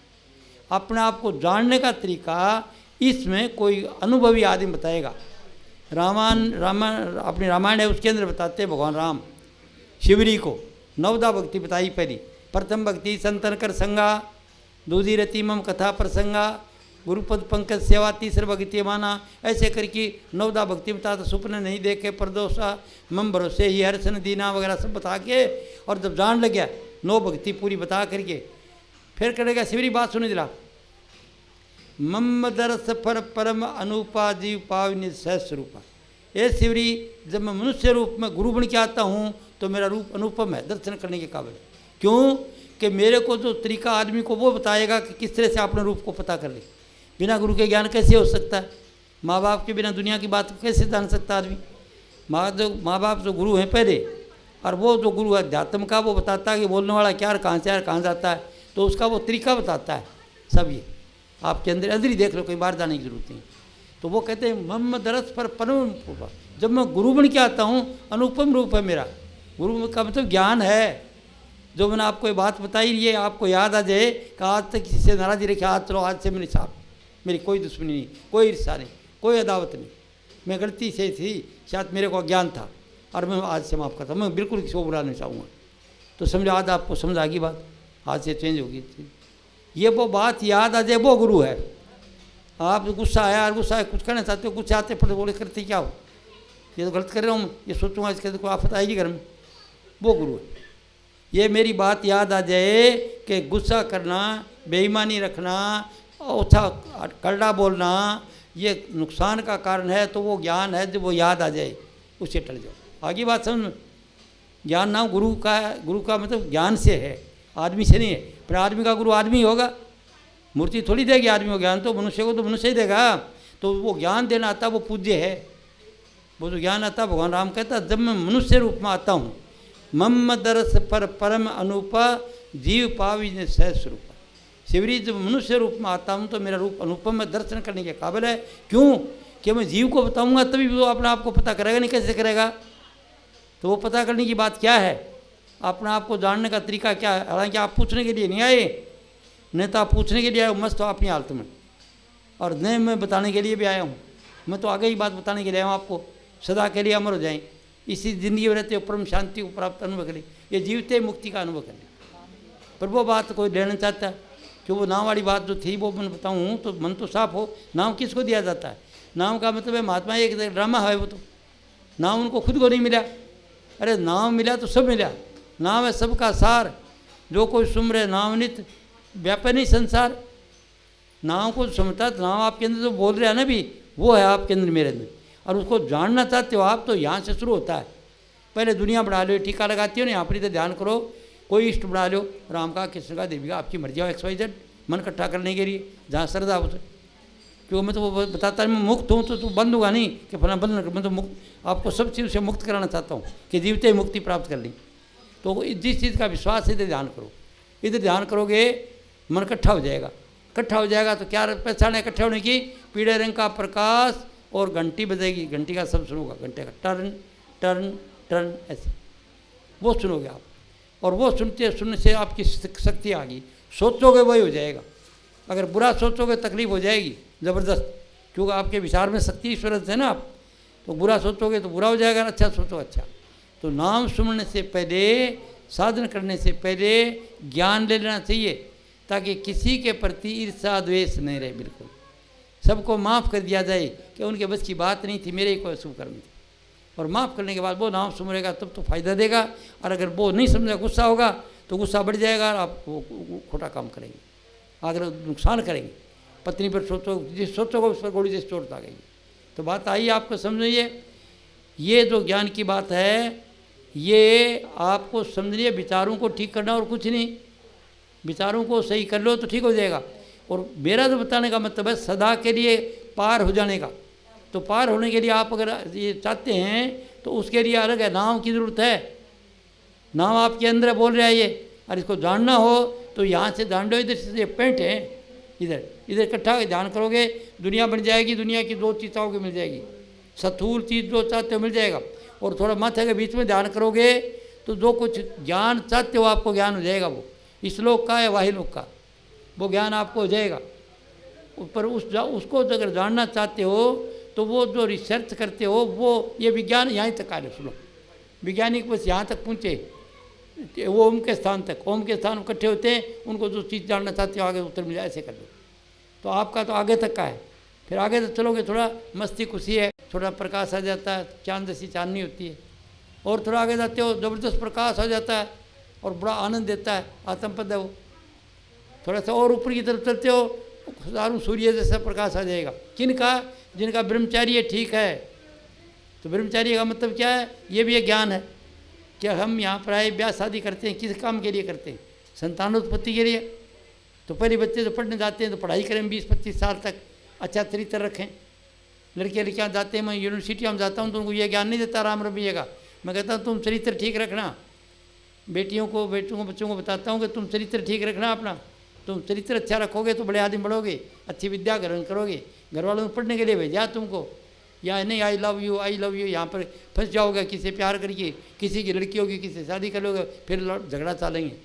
अपने आप को जानने का तरीका इसमें कोई अनुभवी आदमी बताएगा। रामायण अपनी रामायण है, उसके अंदर बताते हैं भगवान राम शिवरी को 9 भक्ति बताई। पहली प्रथम भक्ति संतन कर संगा, दूसरी रति मम कथा प्रसंगा, गुरुपद पंकज सेवा, तीसरी भक्ति माना। ऐसे करके 9 भक्ति बताता, सुपने नहीं देखे परदोषा, मम भरोसे ही हर्षन दीना वगैरह सब बता के, और जब जान लग गया नौ भक्ति पूरी बता करके फिर करेगा शिवरी बात सुने दिला। मम दरस पर परम अनुपा जीव पावनी सहस्वरूपा। ये शिवरी जब मैं मनुष्य रूप में गुरु बन के आता हूँ तो मेरा रूप अनुपम है, दर्शन करने के काबिल है। क्यों कि मेरे को जो तरीका आदमी को वो बताएगा कि किस तरह से अपने रूप को पता कर ले। बिना गुरु के ज्ञान कैसे हो सकता है? माँ बाप के बिना दुनिया की बात कैसे जान सकता आदमी? माँ बाप जो गुरु हैं पहले, और वो जो गुरु है अध्यात्म का, वो बताता है कि बोलने वाला क्या कहाँ से कहाँ जाता है, तो उसका वो तरीका बताता है। सब ये आपके अंदर ही देख लो, कई बार जाने की जरूरत नहीं। तो वो कहते हैं मम दरस पर परम। जब मैं गुरु बन के आता हूँ अनुपम रूप है मेरा। गुरु का मतलब ज्ञान है। जो मैंने आपको ये बात बताई, ये आपको याद आ जाए कि आज तक किसी से नाराजी रखे, आज चलो आज से मेरे साथ मेरी कोई दुश्मनी नहीं, कोई ईर्ष्या नहीं, कोई अदावत नहीं। मैं गलती से थी, शायद मेरे को अज्ञान था और मैं आज से माफ़ करता हूँ। मैं बिल्कुल किसी को बुरा नहीं चाहूँगा। तो समझो आज आपको समझ आ गई बात, आज से चेंज होगी। ये वो बात याद आ जाए, वो गुरु है। आप गुस्सा आया और गुस्सा कुछ करना चाहते हो, गुस्से आते फिर बोले करते क्या हो, ये तो गलत कर रहा हूँ, ये सोचूंगा इसके कोई आफत आएगी घर में, वो गुरु है। ये मेरी बात याद आ जाए कि गुस्सा करना, बेईमानी रखना, ओछा कड़ड़ा बोलना ये नुकसान का कारण है। तो वो ज्ञान है, जब वो याद आ जाए उससे टल जाओ। आगे बात समझ में। ज्ञान नाम गुरु का मतलब ज्ञान से है, आदमी से नहीं है। पर आदमी का गुरु आदमी होगा, मूर्ति थोड़ी देगी आदमी को ज्ञान। तो मनुष्य को तो मनुष्य ही देगा। तो वो ज्ञान देना आता वो पूज्य है। वो जो ज्ञान आता भगवान राम कहता जब मैं मनुष्य रूप में आता हूँ, मम दरस पर परम अनुपा जीव पावी ने सहस्वरूपा। शिवरी जब मनुष्य रूप में आता हूँ तो मेरा रूप अनुपम में दर्शन करने के काबिल है। क्यों कि मैं जीव को बताऊँगा तभी वो अपने आप को पता करेगा, नहीं कैसे करेगा? तो वो पता करने की बात क्या है? अपने आप को जानने का तरीका क्या है? हालांकि आप पूछने के लिए नहीं आए, नहीं तो आप पूछने के लिए आए मस्त हो अपनी हालत में, और नहीं मैं बताने के लिए भी आया हूँ। मैं तो आगे ही बात बताने के लिए आया हूँ आपको, सदा के लिए अमर हो जाएं, इसी जिंदगी में रहते हो परम शांति को प्राप्त अनुभव करें, ये जीवते मुक्ति का अनुभव करें। पर वो बात कोई लेना चाहता है कि वो नाम वाली बात जो थी वो मैं बताऊँ तो मन तो साफ हो। नाम किसको दिया जाता है? नाम का मतलब है महात्मा एक ड्रामा है। वो तो नाम उनको खुद को नहीं मिला। अरे नाम मिला तो सब मिला। नाम है सबका सार, जो कोई सुमरे नाम नित व्यापे नहीं संसार। नाम को समझता, नाम आपके अंदर जो बोल रहा है ना भी, वो है आपके अंदर मेरे अंदर। और उसको जानना चाहते हो आप तो यहाँ से शुरू होता है। पहले दुनिया बढ़ा लो, टीका लगाती हो ना, यहाँ पर इधर ध्यान करो, कोई इष्ट बना लो, राम का, कृष्ण का, देवी का, आपकी मर्जी हो, XYZ मन इकट्ठा करने के लिए जहाँ श्रद्धा हो। क्योंकि मैं तो वो बताता मैं मुक्त हूँ, तो तू बंद होगा नहीं कि फला बंद न कर। मैं तो मुक्त, आपको सब चीज़ से मुक्त कराना चाहता हूँ कि जीवते ही मुक्ति प्राप्त कर ली। तो जिस चीज़ का विश्वास है इधर ध्यान करो। इधर ध्यान करोगे मन इकट्ठा हो जाएगा। इकट्ठा हो जाएगा तो क्या पहचान है इकट्ठा होने की? पीले रंग का प्रकाश और घंटी बजेगी, घंटी का सब सुनोगा, घंटे का टर्न टर्न टर्न ऐसे वो सुनोगे आप। और वो सुनने से आपकी शक्ति आ गई। सोचोगे वही हो जाएगा। अगर बुरा सोचोगे तकलीफ हो जाएगी ज़बरदस्त, क्योंकि आपके विचार में शक्ति ईश्वर है ना। आप तो बुरा सोचोगे तो बुरा हो जाएगा, अच्छा सोचो अच्छा। तो नाम सुनने से पहले, साधन करने से पहले ज्ञान ले लेना चाहिए, ताकि किसी के प्रति ईर्ष्या द्वेष नहीं रहे। बिल्कुल सबको माफ़ कर दिया जाए कि उनके बस की बात नहीं थी, मेरे ही कोई शुभ कर्म थे। और माफ़ करने के बाद वो नाम सुमरेगा तब तो फायदा देगा। और अगर वो नहीं समझेगा, गुस्सा होगा तो गुस्सा बढ़ जाएगा और आप खोटा काम करेंगे, अगर नुकसान करेंगे। पत्नी पर सोचोगे उस पर गोली जैसे चोट आ गई। तो बात आई आपको समझिए। ये जो ज्ञान की बात है, ये आपको समझिए, विचारों को ठीक करना और कुछ नहीं। विचारों को सही कर लो तो ठीक हो जाएगा। और मेरा जो बताने का मतलब है सदा के लिए पार हो जाने का। तो पार होने के लिए आप अगर ये चाहते हैं तो उसके लिए अलग है, नाम की ज़रूरत है। नाम आपके अंदर बोल रहा है ये, और इसको जानना हो तो यहाँ से जान लो। इधर से पेंट है, इधर इधर इकट्ठा ध्यान करोगे, दुनिया बन जाएगी। दुनिया की दो चीज़ चाहोगे मिल जाएगी, स्थूल चीज़ जो चाहते हो मिल जाएगा। और थोड़ा माथे के बीच में ध्यान करोगे तो जो कुछ ज्ञान चाहते हो आपको ज्ञान हो जाएगा। वो इस लोक का या वाही लोक का वो ज्ञान आपको हो जाएगा। पर उसको अगर जानना चाहते हो तो वो जो रिसर्च करते हो वो ये विज्ञान यहाँ तक आ रहे। सुनो, वैज्ञानिक बस यहाँ तक पहुँचे, वो ओम के स्थान तक। ओम के स्थान इकट्ठे होते हैं, उनको जो चीज़ जानना चाहते हो आगे उत्तर मिल जाए, ऐसे कर लो। तो आपका तो आगे तक का है। फिर आगे तो चलोगे थोड़ा मस्ती खुशी है, थोड़ा प्रकाश आ जाता है, चांद जैसी चांदनी होती है। और थोड़ा आगे जाते हो ज़बरदस्त प्रकाश आ जाता है, और बड़ा आनंद देता है, आत्मपद है वो। थोड़ा सा और ऊपर की तरफ चलते हो, हजारों सूर्य जैसा प्रकाश आ जाएगा। किनका? जिनका ब्रह्मचार्य ठीक है। तो ब्रह्मचार्य का मतलब क्या है? ये भी एक ज्ञान है कि हम यहाँ पर आए, ब्याह शादी करते हैं, किस काम के लिए करते हैं? संतानोत्पत्ति के लिए। तो पहले बच्चे तो पढ़ने जाते हैं तो पढ़ाई करें 20-25 साल तक, अच्छा चरित्र रखें। लड़के लड़कियाँ जाते हैं, मैं यूनिवर्सिटी में जाता हूँ तो उनको ये ज्ञान नहीं देता राम रवैये का। मैं कहता हूँ तुम चरित्र ठीक रखना। बेटियों को, बच्चों को बताता हूँ कि तुम चरित्र ठीक रखना अपना। तुम चरित्र अच्छा रखोगे तो बड़े आदमी बढ़ोगे, अच्छी विद्या ग्रहण करोगे। घर वालों ने पढ़ने के लिए भेजा तुमको, या नहीं आई लव यू यहाँ पर फंस जाओगे, किसी प्यार करके, किसी की लड़की होगी, किसी शादी कर लोगे, फिर झगड़ा चालेंगे।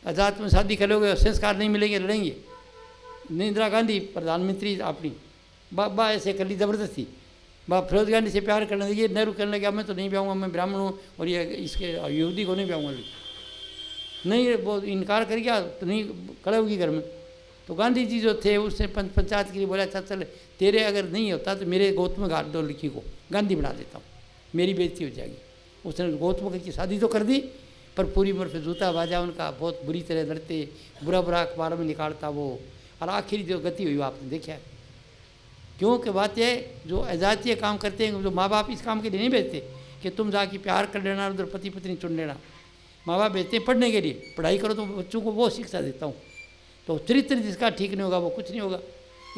आज़ाद में शादी कर लोगे, संस्कार नहीं मिलेंगे, लड़ेंगे। इंदिरा गांधी प्रधानमंत्री अपनी बा ऐसे कर ली ज़बरदस्ती। फिरोज गांधी से प्यार करने लगी, नेहरू करने लगा मैं तो नहीं ब्याऊँगा, मैं ब्राह्मण हूँ और ये इसके यहूदी को नहीं ब्याऊँगा। नहीं, वो इनकार कर गया तो नहीं खड़े होगी घर में। तो गांधी जी जो थे उसने पंचायत के लिए बोला, अच्छा चल तेरे अगर नहीं होता तो मेरे गौतम घाट दो लड़की को गांधी बना देता हूँ, मेरी बेइज्जती हो जाएगी। उसने गौतम की शादी तो कर दी, पर पूरी उम्र फिर जूता बाजा उनका, बहुत बुरी तरह लड़ते, बुरा अखबारों में निकालता वो, और आखिरी जो गति हुई आपने देखा है। क्योंकि बात है जो अजातीय काम करते हैं, जो माँ बाप इस काम के लिए नहीं भेजते कि तुम जाके प्यार कर लेना, उधर पति पत्नी चुन लेना। माँ बाप भेजते हैं पढ़ने के लिए, पढ़ाई करो। तो बच्चों को वो शिक्षा देता हूँ। तो चरित्र जिसका ठीक नहीं होगा वो कुछ नहीं होगा।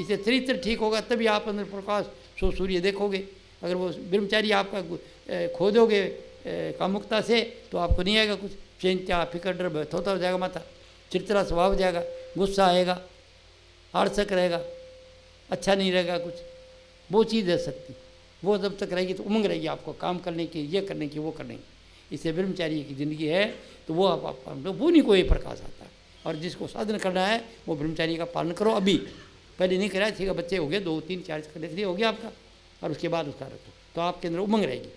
इससे चरित्र ठीक होगा तभी आप अंदर प्रकाश सूर्य देखोगे। अगर वो ब्रह्मचारी आपका खो दोगे कामुकता से तो आपको नहीं आएगा कुछ। चिंता फिक्र डर थोता हो जाएगा, माथा चिड़चिड़ा स्वभाव हो जाएगा, गुस्सा आएगा, आड़सक रहेगा, अच्छा नहीं रहेगा कुछ। वो चीज़ है शक्ति, वो जब तक रहेगी तो उमंग रहेगी आपको काम करने की, ये करने की, वो करने की। इससे ब्रह्मचारी की ज़िंदगी है तो वो आप वो नहीं कोई प्रकाश आता है। और जिसको साधन करना है वो ब्रह्मचारी का पालन करो। अभी पहले नहीं कराया, ठीक है, बच्चे हो गए 2, 3, 4 करने के लिए हो गया आपका, और उसके बाद उसका रखो तो आपके अंदर उमंग रहेगी।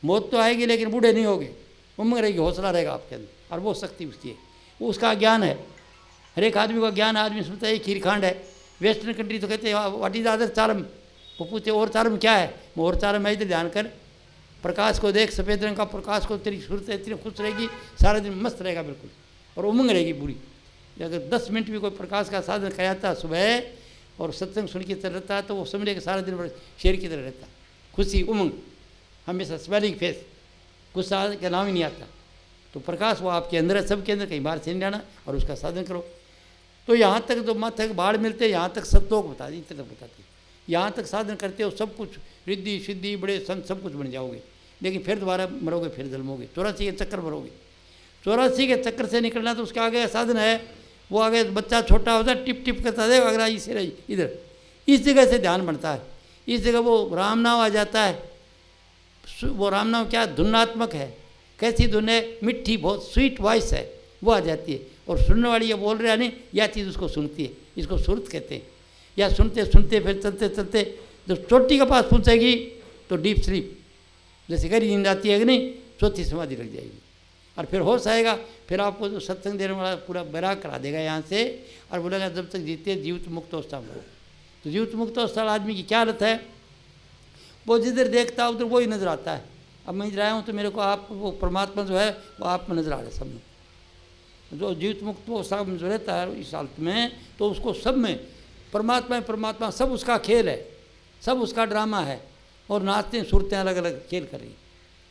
मौत तो आएगी लेकिन बूढ़े नहीं होगे, उमंग रहेगी, हौसला रहेगा आपके अंदर, और वो शक्ति उसकी है, वो उसका ज्ञान है। हर एक आदमी का ज्ञान, आदमी सुनता है खीरखांड है। वेस्टर्न कंट्री तो कहते हैं व्हाट इज अदर चारम, वो पूछते और चारम क्या है? वो और चारम है इधर ध्यान कर, प्रकाश को देख, सफ़ेद रंग का प्रकाश को, तेरी सूरत इतनी खुश रहेगी, सारा दिन मस्त रहेगा बिल्कुल, और उमंग रहेगी पूरी। अगर 10 मिनट भी कोई प्रकाश का साधन कराता सुबह और सत्संग सुन के चल रहता है तो वो समझे कि सारा दिन शेर की तरह रहता, खुशी उमंग, हमेशा स्माइलिंग फेस, गुस्सा का नाम ही नहीं आता। तो प्रकाश वो आपके अंदर है, सबके अंदर, कहीं बाहर से नहीं जाना, और उसका साधन करो। तो यहाँ तक जो माथे बाढ़ मिलते, यहाँ तक सत्यों बता दी, इतने तक बताते, यहाँ तक साधन करते हो सब कुछ, रिद्धि सिद्धि बड़े संत सब कुछ बन जाओगे। लेकिन फिर दोबारा मरोगे, फिर जन्मोगे, 84 के चक्कर मरोगे। 84 के चक्कर से निकलना तो उसके आगे साधन है, वो आगे बच्चा छोटा होता है टिप टिप करता है, अगर इसे रही इधर, इस जगह से ध्यान बनता है, इस जगह वो राम नाम आ जाता है। वो राम नाम क्या धुनात्मक है, कैसी धुन है, मिट्टी, बहुत स्वीट वॉइस है, वो आ जाती है। और सुनने वाली ये बोल रहा नहीं, यह चीज़ उसको सुनती है, इसको सुरत कहते हैं। या सुनते सुनते फिर चलते चलते जब चोटी के पास पहुँचेगी तो डीप स्लीप, जैसे गहरी नींद आती है कि नहीं, चौथी समाधि लग जाएगी, और फिर होश आएगा। फिर आपको जो सत्संग देने वाला पूरा बैराग करा देगा यहाँ से, और बोलेगा जब तक जीते जीवित मुक्त अवस्था में रहो। तो जीवित मुक्त अवस्था आदमी की क्या हालत है, वो जिधर देखता है उधर वही नजर आता है। अब मैं इधर आया हूँ तो मेरे को आप, वो परमात्मा जो है वो आप में नजर आ रहा है सब में। जो जीवित मुक्त अवस्था में जो रहता है इस हालत में, तो उसको सब में परमात्मा सब उसका खेल है, सब उसका ड्रामा है, और नाचते सूरतें अलग अलग खेल कर रही हैं।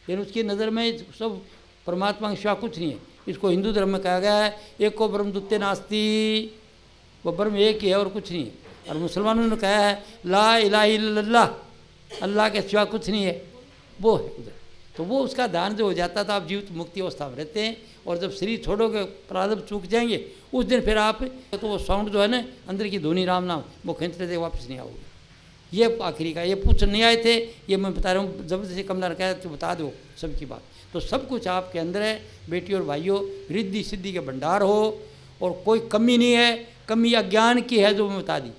लेकिन उसकी नज़र में सब परमात्मा के सिवा कुछ नहीं है। इसको हिंदू धर्म में कहा गया है एक को ब्रह्म द्वितीय नास्ति, वो ब्रह्म एक ही है और कुछ नहीं है। और मुसलमानों ने कहा है ला इलाहा इल्लल्लाह, अल्लाह के सिवा कुछ नहीं है, वो है उधर। तो वो उसका ध्यान जो हो जाता था, आप जीवित मुक्ति अवस्था में रहते हैं। और जब शरीर छोड़ोगे, प्रारब्ध चूक जाएंगे, उस दिन फिर आप तो वो साउंड जो है ना अंदर की धुनी राम नाम, वो खींचते थे, वापस नहीं आओगे। ये आखिरी का, ये पूछ नहीं आए थे, ये मैं बता रहा हूँ, जबरदस्ती कमला रखा है तो बता दो सबकी बात। तो सब कुछ आपके अंदर है बेटी और भाइयों, रिद्धि सिद्धि के भंडार हो, और कोई कमी नहीं है। कमी अज्ञान की है जो मैं बता दी।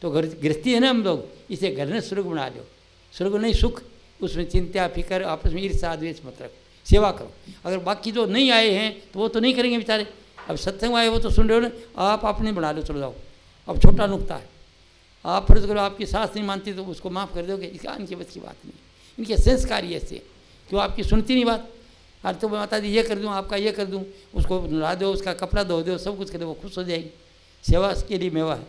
तो घर गृहस्थी है ना हम लोग, इसे घर ने स्वर्ग बना लो, स्वर्ग नहीं सुख, उसमें चिंता फिक्र, आपस में ईर्ष्या द्वेष मत रखो, सेवा करो। अगर बाकी जो नहीं आए हैं तो वो तो नहीं करेंगे बेचारे। अब सत्संग आए वो तो सुन रहे हो ना, आप अपने बना लो, चलो जाओ। अब छोटा नुकता है, आप फर्ज करो आपकी सास नहीं मानती तो उसको माफ़ कर दोगे, इसका इनके बस की बात नहीं। इनके संस्कार ही ऐसे कि वो आपकी सुनती नहीं बात। अरे तो माता जी ये कर दूँ, आपका ये कर दूँ, उसको नहा दो, उसका कपड़ा धो दो, सब कुछ कर दो, वो खुश हो जाएगी। सेवा के लिए मेवा है,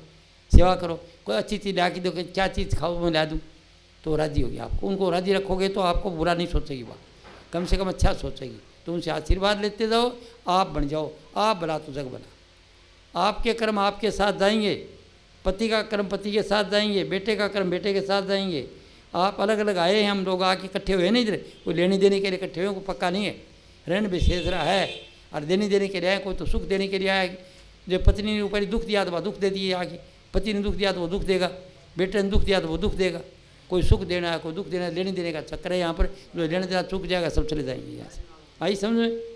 सेवा करो। कोई अच्छी चीज़ ला के दो, क्या चीज़ खाओ मैं ला दूँ, तो राज़ी होगी आपको। उनको राज़ी रखोगे तो आपको बुरा नहीं सोचेगी, वह कम से कम अच्छा सोचेगी। तो उनसे आशीर्वाद लेते जाओ, आप बन जाओ, आप भला तो जग बना। आपके कर्म आपके साथ जाएंगे, पति का कर्म पति के साथ जाएंगे, बेटे का कर्म बेटे के साथ जाएंगे। आप अलग अलग आए हैं, हम लोग आके इकट्ठे हुए नहीं इधर, कोई लेने देने के लिए इकट्ठे हुए, कोई पक्का नहीं है। ऋण विशेष रहा है और देने देने के लिए आए, कोई तो सुख देने के लिए आए। जो पत्नी ने ऊपर दुख दिया तो वह दुख दे दिए आगे, पति ने दुख दिया तो वो दुख देगा, बेटे ने दुख दिया तो वो दुख देगा। कोई सुख देना है, कोई दुख देना है, लेने देने का चक्कर है यहाँ पर। जो लेने देना चूक जाएगा, सब चले जाएंगे यहाँ से। आई समझ में?